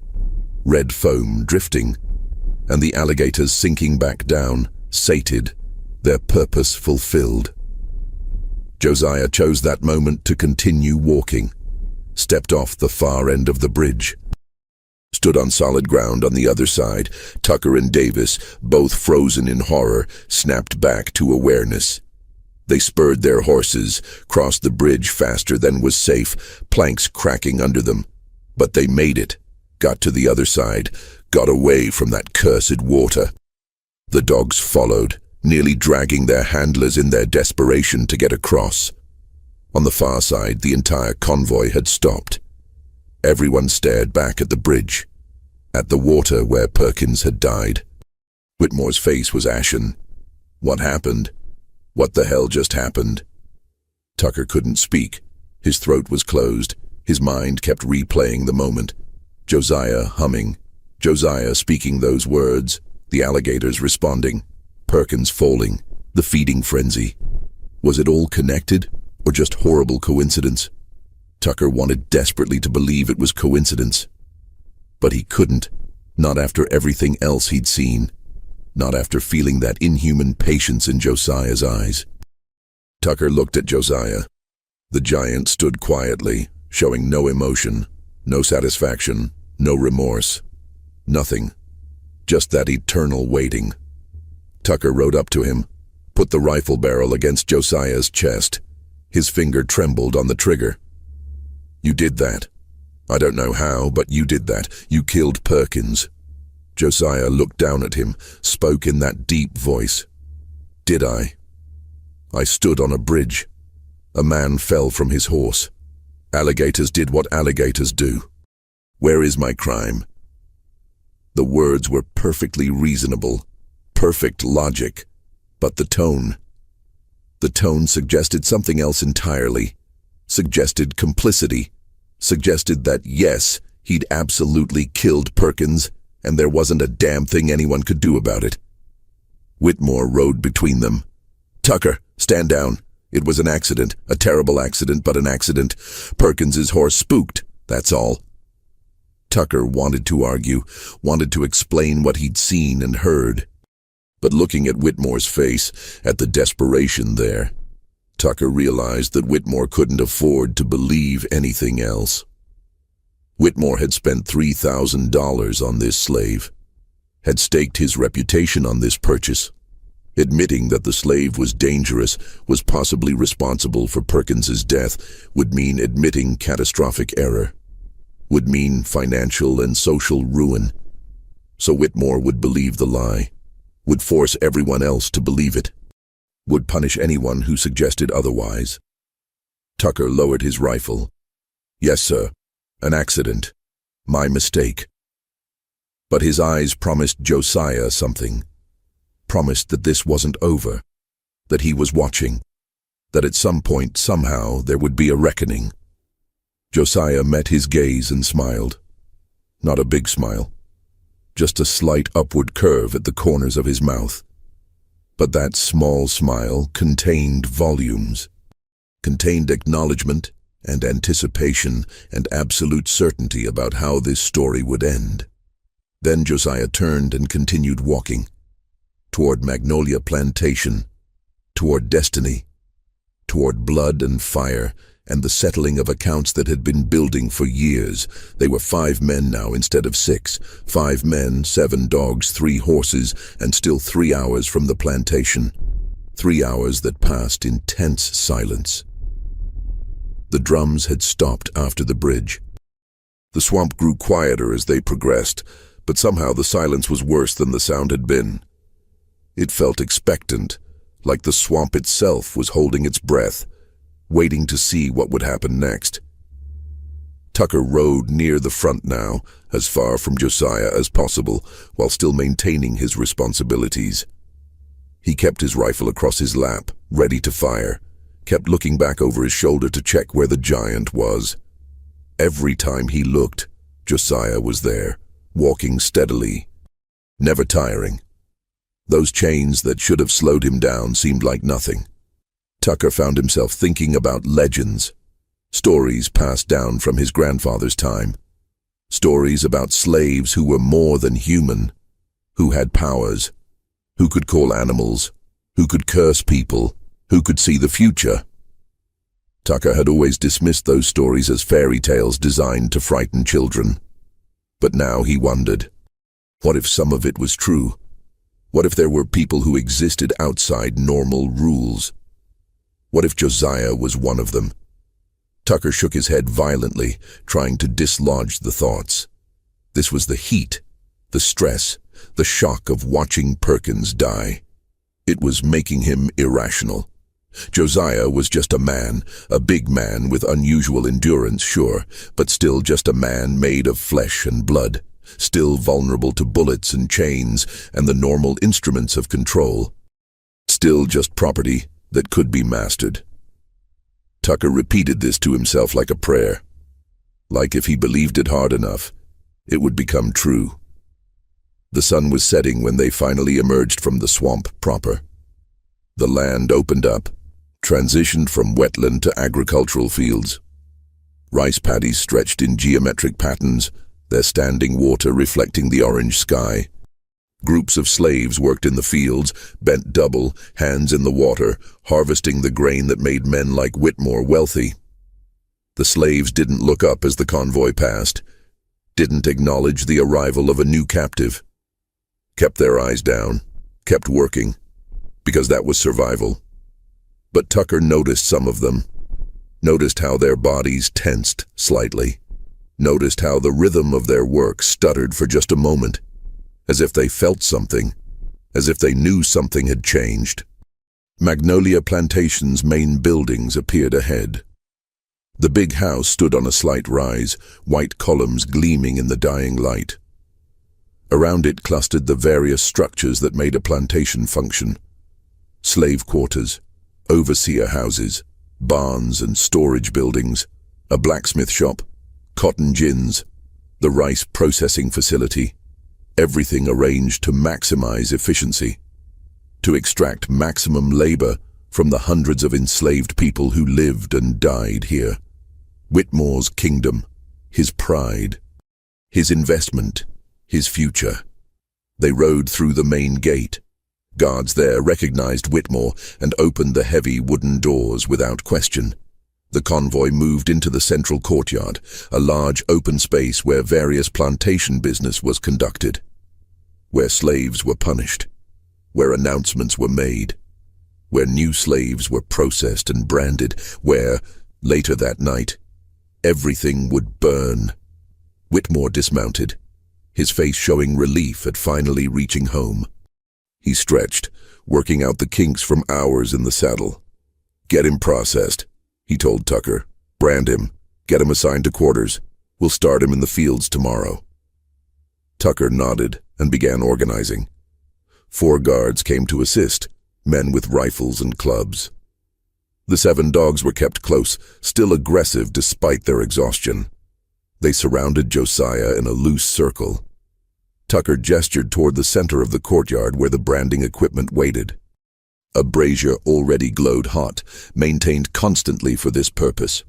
Red foam drifting. And the alligators sinking back down, sated, their purpose fulfilled. Josiah chose that moment to continue walking. Stepped off the far end of the bridge. Stood on solid ground on the other side. Tucker and Davis, both frozen in horror, snapped back to awareness. They spurred their horses, crossed the bridge faster than was safe, planks cracking under them. But they made it, got to the other side, got away from that cursed water. The dogs followed, nearly dragging their handlers in their desperation to get across. On the far side, the entire convoy had stopped. Everyone stared back at the bridge, at the water where Perkins had died. Whitmore's face was ashen. What happened? What the hell just happened? Tucker couldn't speak. His throat was closed. His mind kept replaying the moment. Josiah humming. Josiah speaking those words. The alligators responding. Perkins falling. The feeding frenzy. Was it all connected, or just horrible coincidence? Tucker wanted desperately to believe it was coincidence. But he couldn't. Not after everything else he'd seen. Not after feeling that inhuman patience in Josiah's eyes. Tucker looked at Josiah. The giant stood quietly, showing no emotion, no satisfaction, no remorse. Nothing. Just that eternal waiting. Tucker rode up to him, put the rifle barrel against Josiah's chest. His finger trembled on the trigger. You did that. I don't know how, but you did that. You killed Perkins. Josiah looked down at him, spoke in that deep voice. Did I? I stood on a bridge. A man fell from his horse. Alligators did what alligators do. Where is my crime? The words were perfectly reasonable, perfect logic, but the tone suggested something else entirely, suggested complicity, suggested that yes, he'd absolutely killed Perkins, and there wasn't a damn thing anyone could do about it. Whitmore rode between them. Tucker, stand down. It was an accident, a terrible accident, but an accident. Perkins's horse spooked, that's all. Tucker wanted to argue, wanted to explain what he'd seen and heard. But looking at Whitmore's face, at the desperation there, Tucker realized that Whitmore couldn't afford to believe anything else. Whitmore had spent $3,000 on this slave, had staked his reputation on this purchase. Admitting that the slave was dangerous, was possibly responsible for Perkins's death, would mean admitting catastrophic error. would mean financial and social ruin. So Whitmore would believe the lie, would force everyone else to believe it, would punish anyone who suggested otherwise. Tucker lowered his rifle. "Yes, sir. An accident. My mistake." But his eyes promised Josiah something. Promised that this wasn't over, that he was watching, that at some point, somehow, there would be a reckoning. Josiah met his gaze and smiled. Not a big smile, just a slight upward curve at the corners of his mouth. But that small smile contained volumes, contained acknowledgement and anticipation and absolute certainty about how this story would end. Then Josiah turned and continued walking, toward Magnolia Plantation, toward destiny, toward blood and fire, and the settling of accounts that had been building for years. They were 5 men now instead of 6. 5 men, 7 dogs, 3 horses, and still 3 hours from the plantation. 3 hours that passed in tense silence. The drums had stopped after the bridge. The swamp grew quieter as they progressed, but somehow the silence was worse than the sound had been. It felt expectant, like the swamp itself was holding its breath, waiting to see what would happen next. Tucker rode near the front now, as far from Josiah as possible, while still maintaining his responsibilities. He kept his rifle across his lap, ready to fire, kept looking back over his shoulder to check where the giant was. Every time he looked, Josiah was there, walking steadily, never tiring. Those chains that should have slowed him down seemed like nothing. Tucker found himself thinking about legends, stories passed down from his grandfather's time, stories about slaves who were more than human, who had powers, who could call animals, who could curse people, who could see the future. Tucker had always dismissed those stories as fairy tales designed to frighten children. But now he wondered, what if some of it was true? What if there were people who existed outside normal rules? What if Josiah was one of them? Tucker shook his head violently, trying to dislodge the thoughts. This was the heat, the stress, the shock of watching Perkins die. It was making him irrational. Josiah was just a man, a big man with unusual endurance, sure, but still just a man made of flesh and blood, still vulnerable to bullets and chains and the normal instruments of control. Still just property that could be mastered. Tucker repeated this to himself like a prayer. Like if he believed it hard enough, it would become true. The sun was setting when they finally emerged from the swamp proper. The land opened up, transitioned from wetland to agricultural fields. Rice paddies stretched in geometric patterns, their standing water reflecting the orange sky. Groups of slaves worked in the fields, bent double, hands in the water, harvesting the grain that made men like Whitmore wealthy. The slaves didn't look up as the convoy passed, didn't acknowledge the arrival of a new captive. Kept their eyes down, kept working, because that was survival. But Tucker noticed some of them, noticed how their bodies tensed slightly, noticed how the rhythm of their work stuttered for just a moment, as if they felt something, as if they knew something had changed. Magnolia Plantation's main buildings appeared ahead. The big house stood on a slight rise, white columns gleaming in the dying light. Around it clustered the various structures that made a plantation function. Slave quarters, overseer houses, barns and storage buildings, a blacksmith shop, cotton gins, the rice processing facility, everything arranged to maximize efficiency, to extract maximum labor from the hundreds of enslaved people who lived and died here. Whitmore's kingdom, his pride, his investment, his future. They rode through the main gate. Guards there recognized Whitmore and opened the heavy wooden doors without question. The convoy moved into the central courtyard, a large open space where various plantation business was conducted, where slaves were punished, where announcements were made, where new slaves were processed and branded, where, later that night, everything would burn. Whitmore dismounted, his face showing relief at finally reaching home. He stretched, working out the kinks from hours in the saddle. "Get him processed," he told Tucker. "Brand him. Get him assigned to quarters. We'll start him in the fields tomorrow." Tucker nodded and began organizing. 4 guards came to assist, men with rifles and clubs. The 7 dogs were kept close, still aggressive despite their exhaustion. They surrounded Josiah in a loose circle. Tucker gestured toward the center of the courtyard where the branding equipment waited. A brazier already glowed hot, maintained constantly for this purpose.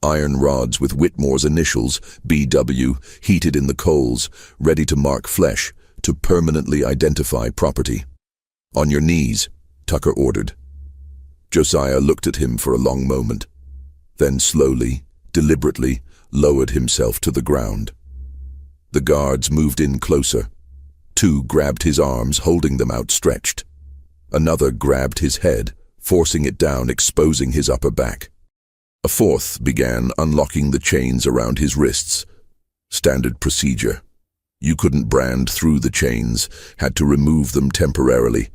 Iron rods with Whitmore's initials, BW, heated in the coals, ready to mark flesh, to permanently identify property. "On your knees," Tucker ordered. Josiah looked at him for a long moment, then slowly, deliberately, lowered himself to the ground. The guards moved in closer. 2 grabbed his arms, holding them outstretched. Another grabbed his head, forcing it down, exposing his upper back. A 4th began unlocking the chains around his wrists. Standard procedure. You couldn't brand through the chains, had to remove them temporarily.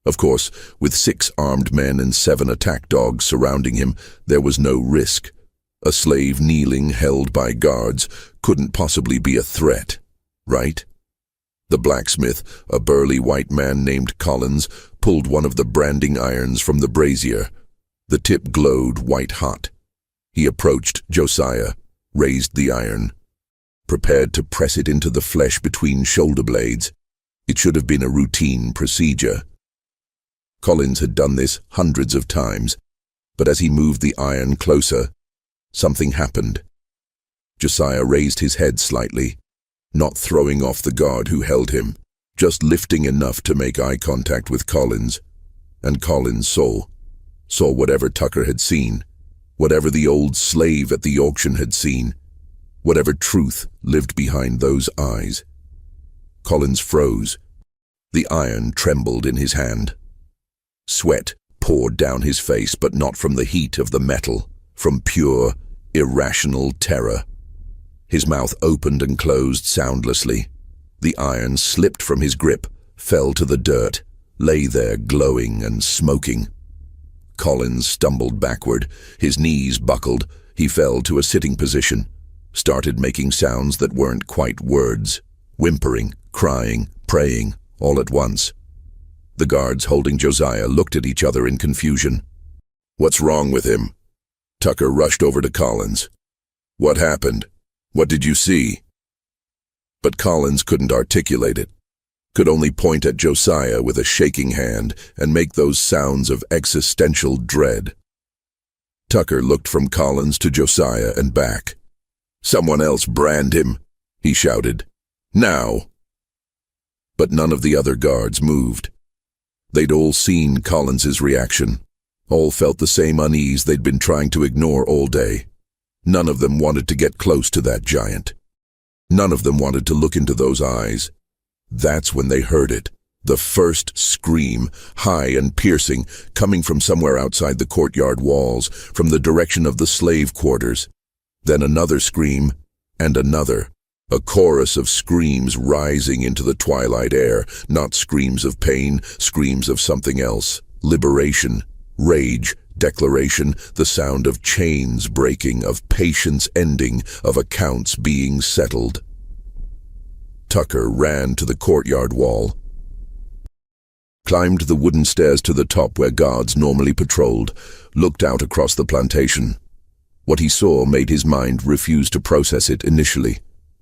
Of course, with 6 armed men and 7 attack dogs surrounding him, there was no risk. A slave kneeling, held by guards, couldn't possibly be a threat, right? The blacksmith, a burly white man named Collins, pulled one of the branding irons from the brazier. The tip glowed white-hot. He approached Josiah, raised the iron, prepared to press it into the flesh between shoulder blades. It should have been a routine procedure. Collins had done this hundreds of times, but as he moved the iron closer, something happened. Josiah raised his head slightly, not throwing off the guard who held him, just lifting enough to make eye contact with Collins. And Collins saw whatever Tucker had seen, whatever the old slave at the auction had seen, whatever truth lived behind those eyes. Collins froze. The iron trembled in his hand. Sweat poured down his face, but not from the heat of the metal, from pure, irrational terror. His mouth opened and closed soundlessly. The iron slipped from his grip, fell to the dirt, lay there glowing and smoking. Collins stumbled backward, his knees buckled, he fell to a sitting position, started making sounds that weren't quite words, whimpering, crying, praying, all at once. The guards holding Josiah looked at each other in confusion. "What's wrong with him?" Tucker rushed over to Collins. "What happened? What did you see?" But Collins couldn't articulate it, could only point at Josiah with a shaking hand and make those sounds of existential dread. Tucker looked from Collins to Josiah and back. "Someone else brand him," he shouted. "Now!" But none of the other guards moved. They'd all seen Collins's reaction. All felt the same unease they'd been trying to ignore all day. None of them wanted to get close to that giant. None of them wanted to look into those eyes. That's when they heard it. The first scream, high and piercing, coming from somewhere outside the courtyard walls, from the direction of the slave quarters. Then another scream, and another. A chorus of screams rising into the twilight air, not screams of pain, screams of something else. Liberation, rage, declaration, the sound of chains breaking, of patience ending, of accounts being settled. Tucker ran to the courtyard wall, climbed the wooden stairs to the top where guards normally patrolled, looked out across the plantation. What he saw made his mind refuse to process it initially.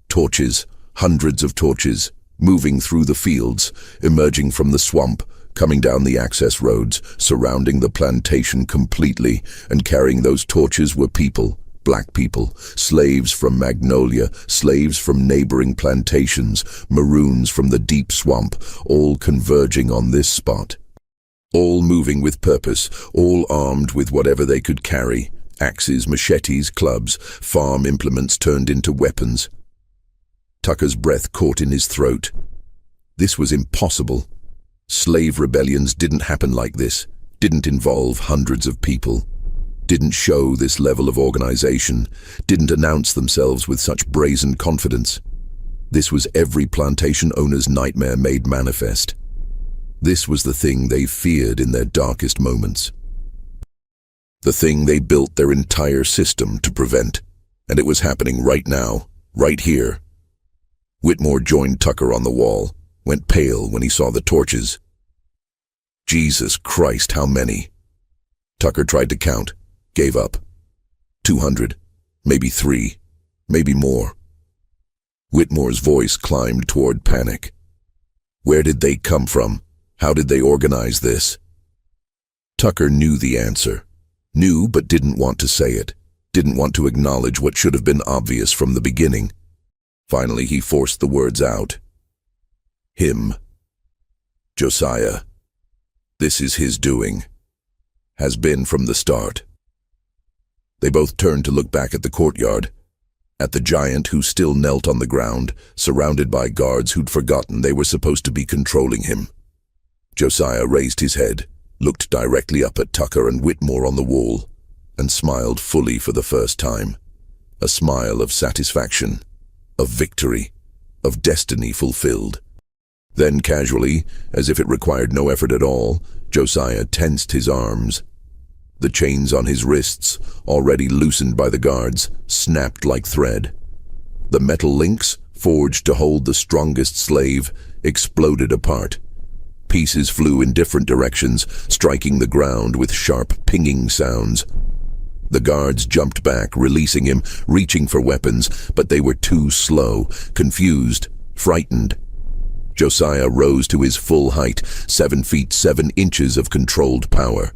Torches, hundreds of torches, moving through the fields, emerging from the swamp, coming down the access roads, surrounding the plantation completely, and carrying those torches were people, black people, slaves from Magnolia, slaves from neighboring plantations, maroons from the deep swamp, all converging on this spot. All moving with purpose, all armed with whatever they could carry, axes, machetes, clubs, farm implements turned into weapons. Tucker's breath caught in his throat. This was impossible. Slave rebellions didn't happen like this, didn't involve hundreds of people. didn't show this level of organization, didn't announce themselves with such brazen confidence. This was every plantation owner's nightmare made manifest. This was the thing they feared in their darkest moments. The thing they built their entire system to prevent, and it was happening right now, right here. Whitmore joined Tucker on the wall, went pale when he saw the torches. Jesus Christ, how many? Tucker tried to count, gave up. 200, maybe 3, maybe more. Whitmore's voice climbed toward panic. Where did they come from? How did they organize this? Tucker knew the answer. Knew but didn't want to say it. Didn't want to acknowledge what should have been obvious from the beginning. Finally, he forced the words out. Him. Josiah. This is his doing. Has been from the start. They both turned to look back at the courtyard, at the giant who still knelt on the ground, surrounded by guards who'd forgotten they were supposed to be controlling him. Josiah raised his head, looked directly up at Tucker and Whitmore on the wall, and smiled fully for the first time. A smile of satisfaction, of victory, of destiny fulfilled. Then casually, as if it required no effort at all, Josiah tensed his arms. The chains on his wrists, already loosened by the guards, snapped like thread. The metal links, forged to hold the strongest slave, exploded apart. Pieces flew in different directions, striking the ground with sharp pinging sounds. The guards jumped back, releasing him, reaching for weapons, but they were too slow, confused, frightened. Josiah rose to his full height, 7 feet 7 inches of controlled power.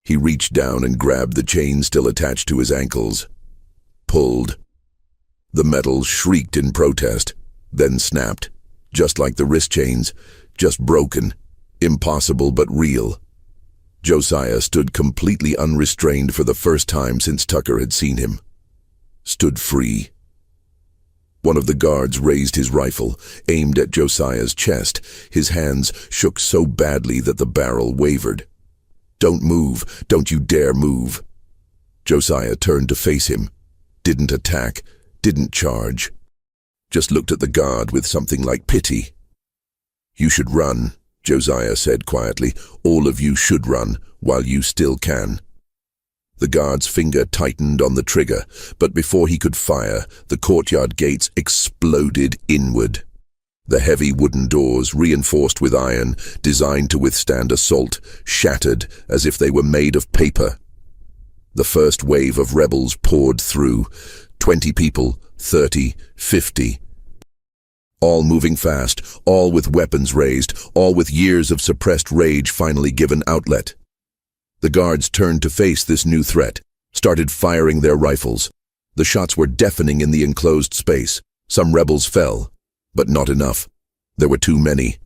He reached down and grabbed the chain still attached to his ankles. Pulled. The metal shrieked in protest, then snapped, just like the wrist chains, just broken, impossible but real. Josiah stood completely unrestrained for the first time since Tucker had seen him. Stood free. One of the guards raised his rifle, aimed at Josiah's chest. His hands shook so badly that the barrel wavered. Don't move, don't you dare move. Josiah turned to face him. Didn't attack, didn't charge. Just looked at the guard with something like pity. You should run, Josiah said quietly. All of you should run, while you still can. The guard's finger tightened on the trigger, but before he could fire, the courtyard gates exploded inward. The heavy wooden doors, reinforced with iron, designed to withstand assault, shattered as if they were made of paper. The first wave of rebels poured through. 20 people, 30, 50. All moving fast, all with weapons raised, all with years of suppressed rage finally given outlet. The guards turned to face this new threat, started firing their rifles. The shots were deafening in the enclosed space. Some rebels fell, but not enough. There were too many.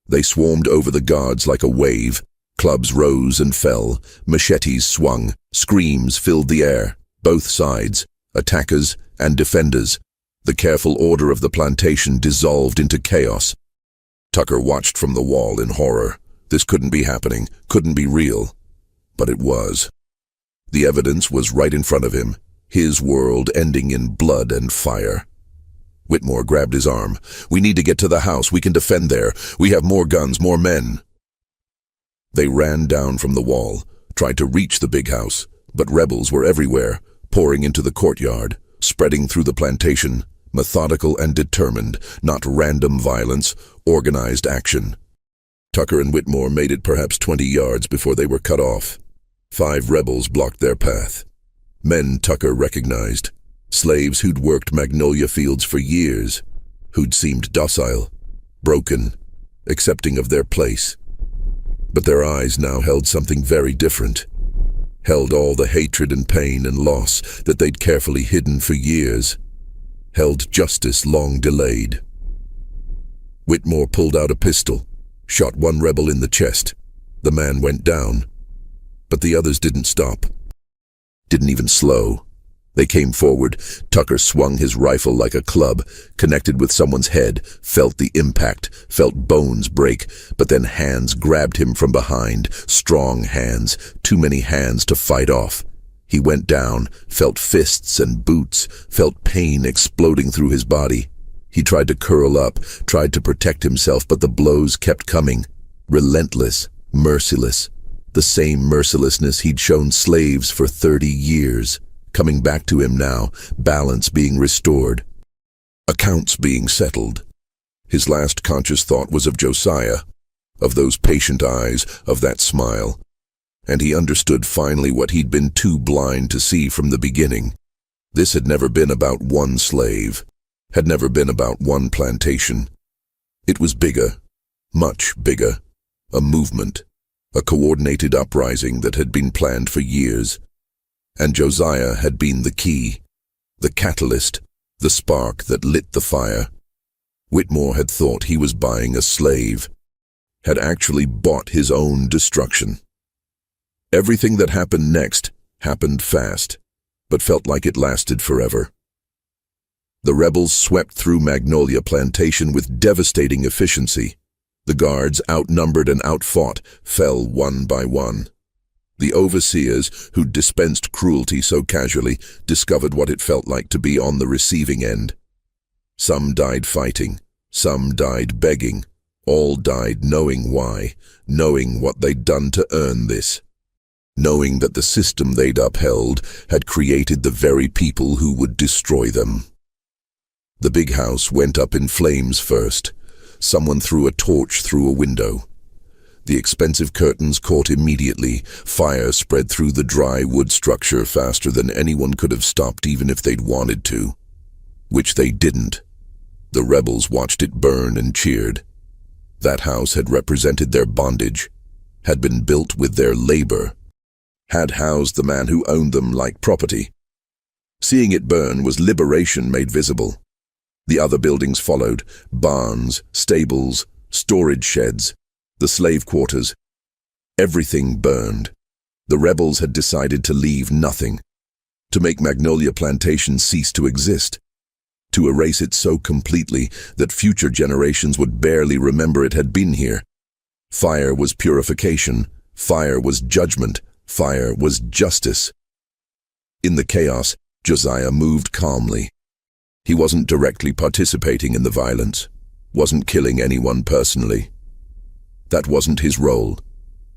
They swarmed over the guards like a wave. Clubs rose and fell, machetes swung, screams filled the air. Both sides, attackers and defenders. The careful order of the plantation dissolved into chaos. Tucker watched from the wall in horror. This couldn't be happening, couldn't be real. But it was. The evidence was right in front of him, his world ending in blood and fire. Whitmore grabbed his arm. We need to get to the house. We can defend there. We have more guns, more men. They ran down from the wall, tried to reach the big house, but rebels were everywhere, pouring into the courtyard, spreading through the plantation, methodical and determined, not random violence, organized action. Tucker and Whitmore made it perhaps 20 yards before they were cut off. 5 rebels blocked their path. Men Tucker recognized. Slaves who'd worked magnolia fields for years, who'd seemed docile, broken, accepting of their place. But their eyes now held something very different. Held all the hatred and pain and loss that they'd carefully hidden for years. Held justice long delayed. Whitmore pulled out a pistol, shot one rebel in the chest. The man went down. But the others didn't stop. Didn't even slow. They came forward. Tucker swung his rifle like a club, connected with someone's head, felt the impact, felt bones break, but then hands grabbed him from behind, strong hands, too many hands to fight off. He went down, felt fists and boots, felt pain exploding through his body. He tried to curl up, tried to protect himself, but the blows kept coming. Relentless, merciless. The same mercilessness he'd shown slaves for 30 years. Coming back to him now, balance being restored. Accounts being settled. His last conscious thought was of Josiah, of those patient eyes, of that smile. And he understood finally what he'd been too blind to see from the beginning. This had never been about one slave, had never been about one plantation. It was bigger, much bigger, a movement, a coordinated uprising that had been planned for years. And Josiah had been the key, the catalyst, the spark that lit the fire. Whitmore had thought he was buying a slave, had actually bought his own destruction. Everything that happened next happened fast, but felt like it lasted forever. The rebels swept through Magnolia Plantation with devastating efficiency. The guards, outnumbered and outfought, fell one by one. The overseers, who'd dispensed cruelty so casually, discovered what it felt like to be on the receiving end. Some died fighting, some died begging, all died knowing why, knowing what they'd done to earn this. Knowing that the system they'd upheld had created the very people who would destroy them. The big house went up in flames first. Someone threw a torch through a window. The expensive curtains caught immediately. Fire spread through the dry wood structure faster than anyone could have stopped even if they'd wanted to. Which they didn't. The rebels watched it burn and cheered. That house had represented their bondage, had been built with their labor, had housed the man who owned them like property. Seeing it burn was liberation made visible. The other buildings followed, barns, stables, storage sheds, the slave quarters. Everything burned. The rebels had decided to leave nothing, to make Magnolia Plantation cease to exist, to erase it so completely that future generations would barely remember it had been here. Fire was purification, fire was judgment, fire was justice. In the chaos, Josiah moved calmly. He wasn't directly participating in the violence, wasn't killing anyone personally. That wasn't his role.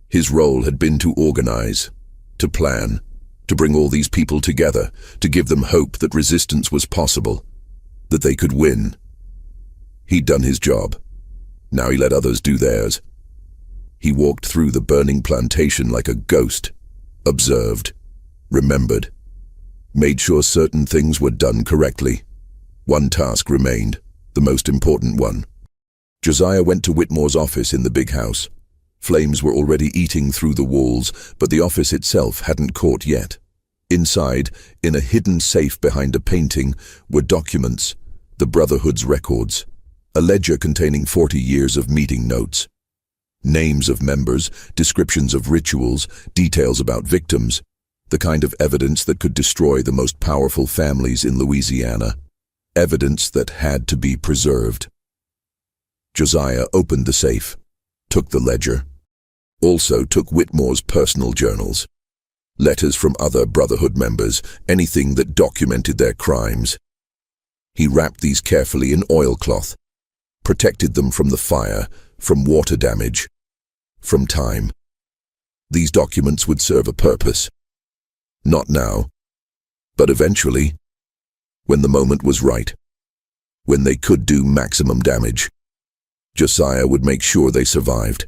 His role had been to organize, to plan, to bring all these people together, to give them hope that resistance was possible, that they could win. He'd done his job. Now he let others do theirs. He walked through the burning plantation like a ghost, observed, remembered, made sure certain things were done correctly. One task remained, the most important one. Josiah went to Whitmore's office in the big house. Flames were already eating through the walls, but the office itself hadn't caught yet. Inside, in a hidden safe behind a painting, were documents, the Brotherhood's records, a ledger containing 40 years of meeting notes. Names of members, descriptions of rituals, details about victims, the kind of evidence that could destroy the most powerful families in Louisiana. Evidence that had to be preserved. Josiah opened the safe, took the ledger, also took Whitmore's personal journals, letters from other Brotherhood members, anything that documented their crimes. He wrapped these carefully in oilcloth, protected them from the fire, from water damage, from time. These documents would serve a purpose. Not now, but eventually, when the moment was right, when they could do maximum damage. Josiah would make sure they survived,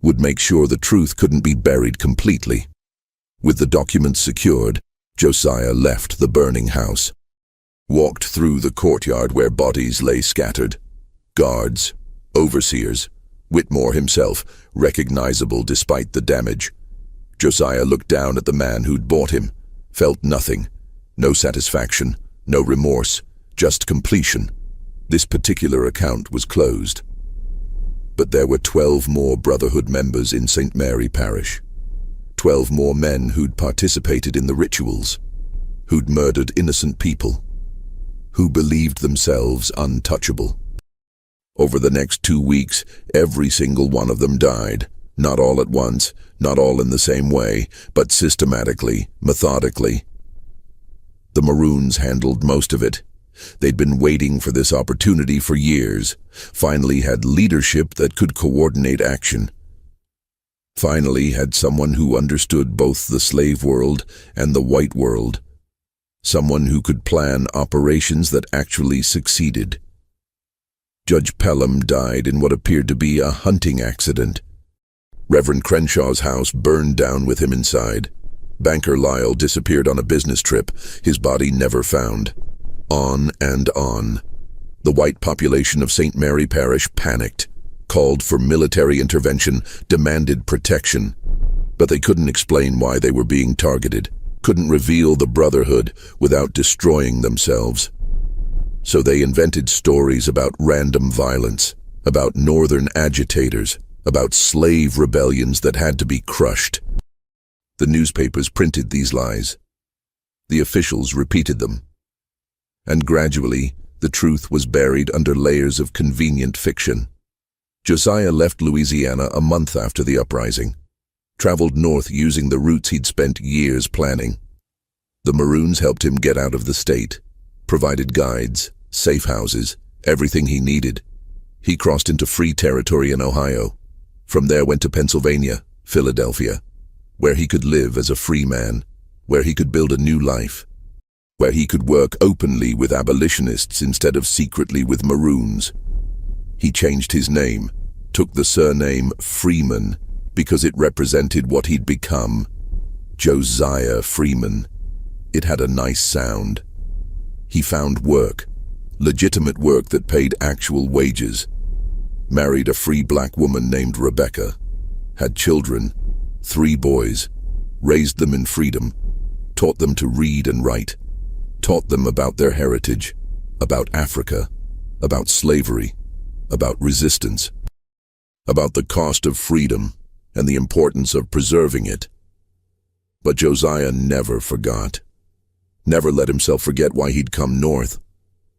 would make sure the truth couldn't be buried completely. With the documents secured, Josiah left the burning house, walked through the courtyard where bodies lay scattered. Guards, overseers, Whitmore himself, recognizable despite the damage. Josiah looked down at the man who'd bought him, felt nothing, no satisfaction, no remorse, just completion. This particular account was closed. But there were 12 more Brotherhood members in St. Mary Parish. 12 more men who'd participated in the rituals, who'd murdered innocent people, who believed themselves untouchable. Over the next 2 weeks, every single one of them died, Not all at once, not all in the same way, but systematically, methodically. The Maroons handled most of it. They'd been waiting for this opportunity for years, finally had leadership that could coordinate action. Finally had someone who understood both the slave world and the white world. Someone who could plan operations that actually succeeded. Judge Pelham died in what appeared to be a hunting accident. Reverend Crenshaw's house burned down with him inside. Banker Lyle disappeared on a business trip, his body never found. On and on. The white population of St. Mary Parish panicked, called for military intervention, demanded protection. But they couldn't explain why they were being targeted, couldn't reveal the brotherhood without destroying themselves. So they invented stories about random violence, about northern agitators, about slave rebellions that had to be crushed. The newspapers printed these lies. The officials repeated them. And gradually, the truth was buried under layers of convenient fiction. Josiah left Louisiana a month after the uprising, traveled north using the routes he'd spent years planning. The Maroons helped him get out of the state, provided guides, safe houses, everything he needed. He crossed into free territory in Ohio. From there went to Pennsylvania, Philadelphia, where he could live as a free man, where he could build a new life, where he could work openly with abolitionists instead of secretly with Maroons. He changed his name, took the surname Freeman, because it represented what he'd become. Josiah Freeman. It had a nice sound. He found work, legitimate work that paid actual wages. Married a free black woman named Rebecca. Had children, 3 boys. Raised them in freedom. Taught them to read and write. Taught them about their heritage, about Africa, about slavery, about resistance, about the cost of freedom and the importance of preserving it. But Josiah never forgot. Never let himself forget why he'd come north,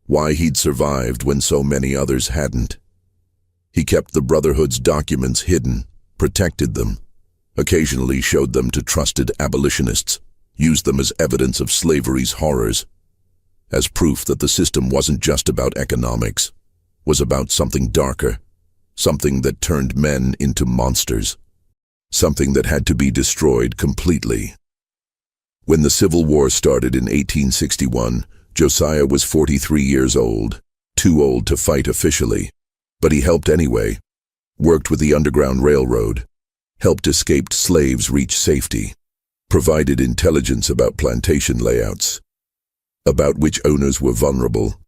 why he'd survived when so many others hadn't. He kept the Brotherhood's documents hidden, protected them, occasionally showed them to trusted abolitionists, used them as evidence of slavery's horrors, as proof that the system wasn't just about economics, was about something darker, something that turned men into monsters, something that had to be destroyed completely. When the Civil War started in 1861, Josiah was 43 years old, too old to fight officially, but he helped anyway, worked with the Underground Railroad, helped escaped slaves reach safety, provided intelligence about plantation layouts, about which owners were vulnerable,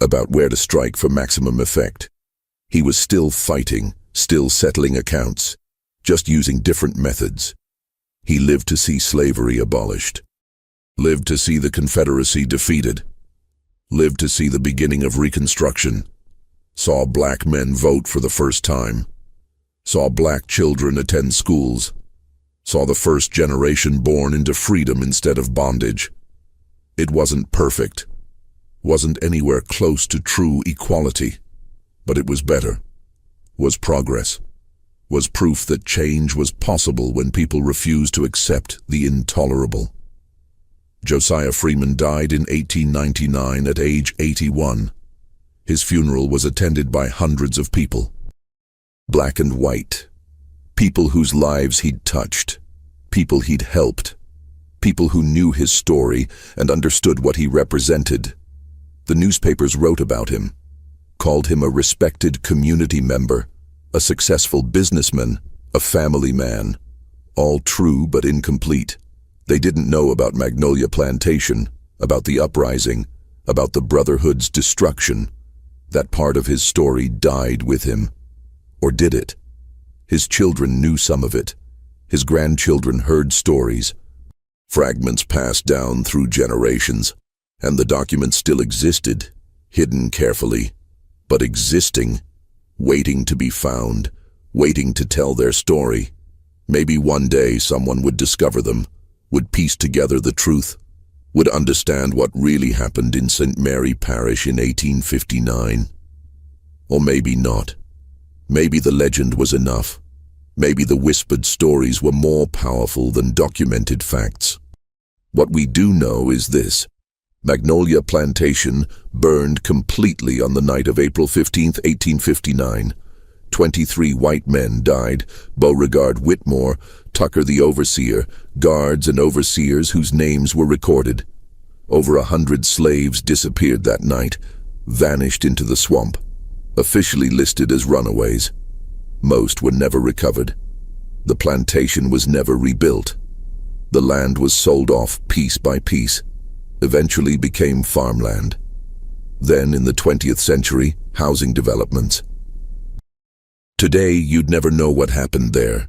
about where to strike for maximum effect. He was still fighting, still settling accounts, just using different methods. He lived to see slavery abolished, lived to see the Confederacy defeated, lived to see the beginning of Reconstruction, saw black men vote for the first time, saw black children attend schools, saw the first generation born into freedom instead of bondage. It wasn't perfect, wasn't anywhere close to true equality, but it was better, was progress, was proof that change was possible when people refused to accept the intolerable. Josiah Freeman died in 1899 at age 81. His funeral was attended by hundreds of people. Black and white. People whose lives he'd touched. People he'd helped. People who knew his story and understood what he represented. The newspapers wrote about him, called him a respected community member, a successful businessman, a family man. All true but incomplete. They didn't know about Magnolia Plantation, about the uprising, about the Brotherhood's destruction. That part of his story died with him. Or did it? His children knew some of it. His grandchildren heard stories. Fragments passed down through generations, and the documents still existed, hidden carefully, but existing, waiting to be found, waiting to tell their story. Maybe one day someone would discover them, would piece together the truth, would understand what really happened in St. Mary Parish in 1859. Or maybe not. Maybe the legend was enough. Maybe the whispered stories were more powerful than documented facts. What we do know is this. Magnolia Plantation burned completely on the night of April 15, 1859. 23 white men died: Beauregard Whitmore, Tucker the overseer, guards and overseers whose names were recorded. Over 100 slaves disappeared that night, vanished into the swamp, officially listed as runaways. Most were never recovered. The plantation was never rebuilt. The land was sold off piece by piece, eventually became farmland. Then, in the 20th century, housing developments. Today, you'd never know what happened there.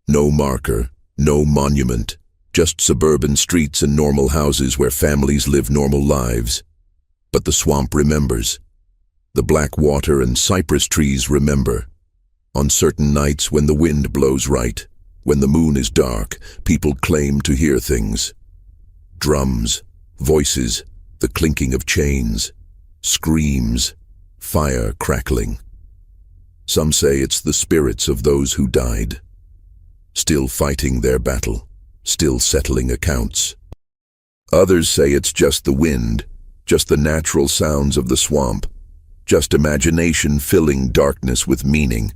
No marker, no monument, just suburban streets and normal houses where families live normal lives. But the swamp remembers. The black water and cypress trees remember. On certain nights when the wind blows right, when the moon is dark, people claim to hear things. Drums, voices, the clinking of chains, screams, fire crackling. Some say it's the spirits of those who died, still fighting their battle, still settling accounts. Others say it's just the wind, just the natural sounds of the swamp, just imagination filling darkness with meaning.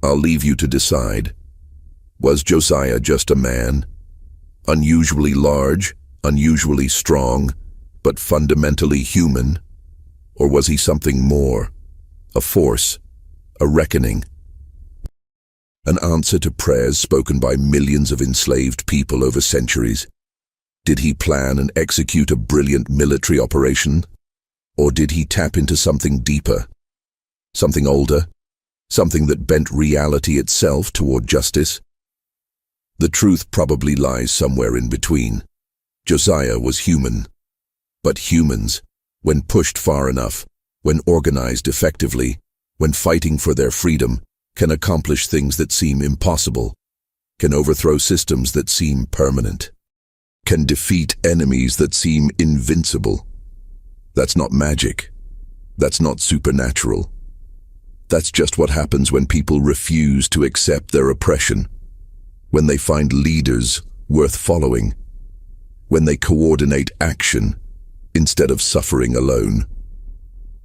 I'll leave you to decide. Was Josiah just a man? Unusually large, unusually strong, but fundamentally human? Or was he something more? A force, a reckoning? An answer to prayers spoken by millions of enslaved people over centuries? Did he plan and execute a brilliant military operation? Or did he tap into something deeper, something older, something that bent reality itself toward justice? The truth probably lies somewhere in between. Josiah was human. But humans, when pushed far enough, when organized effectively, when fighting for their freedom, can accomplish things that seem impossible, can overthrow systems that seem permanent, can defeat enemies that seem invincible. That's not magic. That's not supernatural. That's just what happens when people refuse to accept their oppression, when they find leaders worth following, when they coordinate action instead of suffering alone.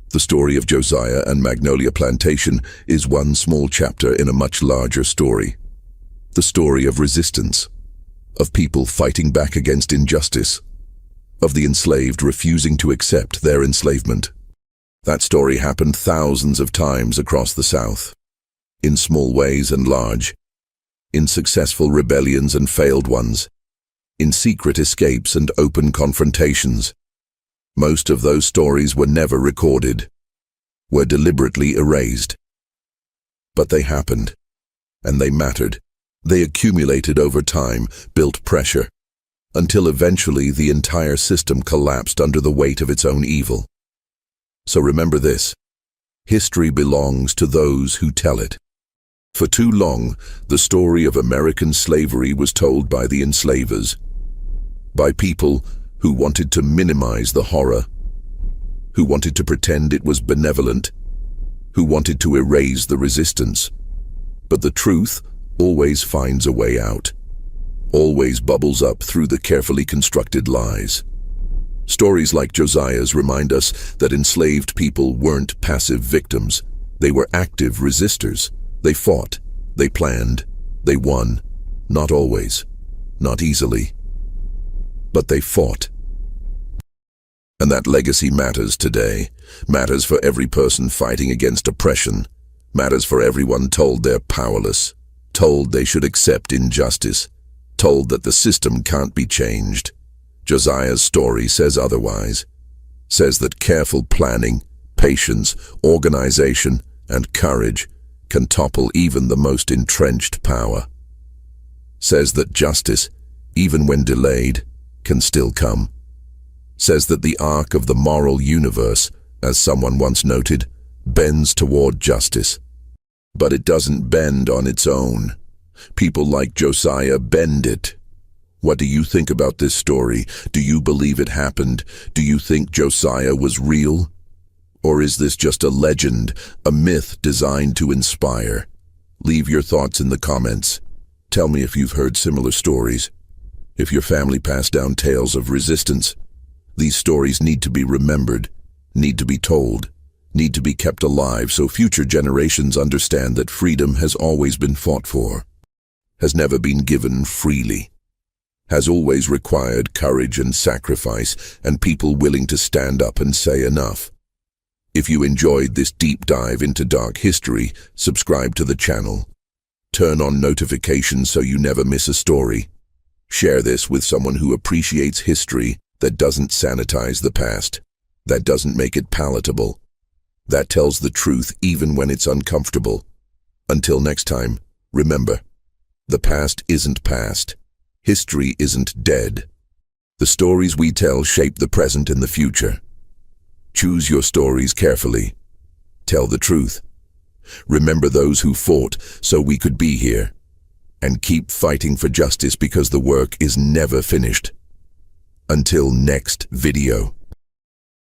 The story of Josiah and Magnolia Plantation is one small chapter in a much larger story. The story of resistance, of people fighting back against injustice, of the enslaved refusing to accept their enslavement. That story happened thousands of times across the South, in small ways and large, in successful rebellions and failed ones, in secret escapes and open confrontations. Most of those stories were never recorded, were deliberately erased. But they happened, and they mattered. They accumulated over time, built pressure, until eventually the entire system collapsed under the weight of its own evil. So remember this: history belongs to those who tell it. For too long, the story of American slavery was told by the enslavers, by people who wanted to minimize the horror, who wanted to pretend it was benevolent, who wanted to erase the resistance. But the truth always finds a way out, always bubbles up through the carefully constructed lies. Stories like Josiah's remind us that enslaved people weren't passive victims. They were active resistors. They fought, they planned, they won. Not always, not easily, but they fought. And that legacy matters today, matters for every person fighting against oppression, matters for everyone told they're powerless, told they should accept injustice, told that the system can't be changed. Josiah's story says otherwise, says that careful planning, patience, organization, and courage can topple even the most entrenched power. Says that justice, even when delayed, can still come. Says that the arc of the moral universe, as someone once noted, bends toward justice. But it doesn't bend on its own. People like Josiah bend it. What do you think about this story? Do you believe it happened? Do you think Josiah was real? Or is this just a legend, a myth designed to inspire? Leave your thoughts in the comments. Tell me if you've heard similar stories. If your family passed down tales of resistance, these stories need to be remembered, need to be told, need to be kept alive so future generations understand that freedom has always been fought for, has never been given freely, has always required courage and sacrifice and people willing to stand up and say enough. If you enjoyed this deep dive into dark history, subscribe to the channel. Turn on notifications so you never miss a story. Share this with someone who appreciates history that doesn't sanitize the past, that doesn't make it palatable, that tells the truth even when it's uncomfortable. Until next time, remember, the past isn't past. History isn't dead. The stories we tell shape the present and the future. Choose your stories carefully. Tell the truth. Remember those who fought so we could be here. And keep fighting for justice because the work is never finished. Until next video.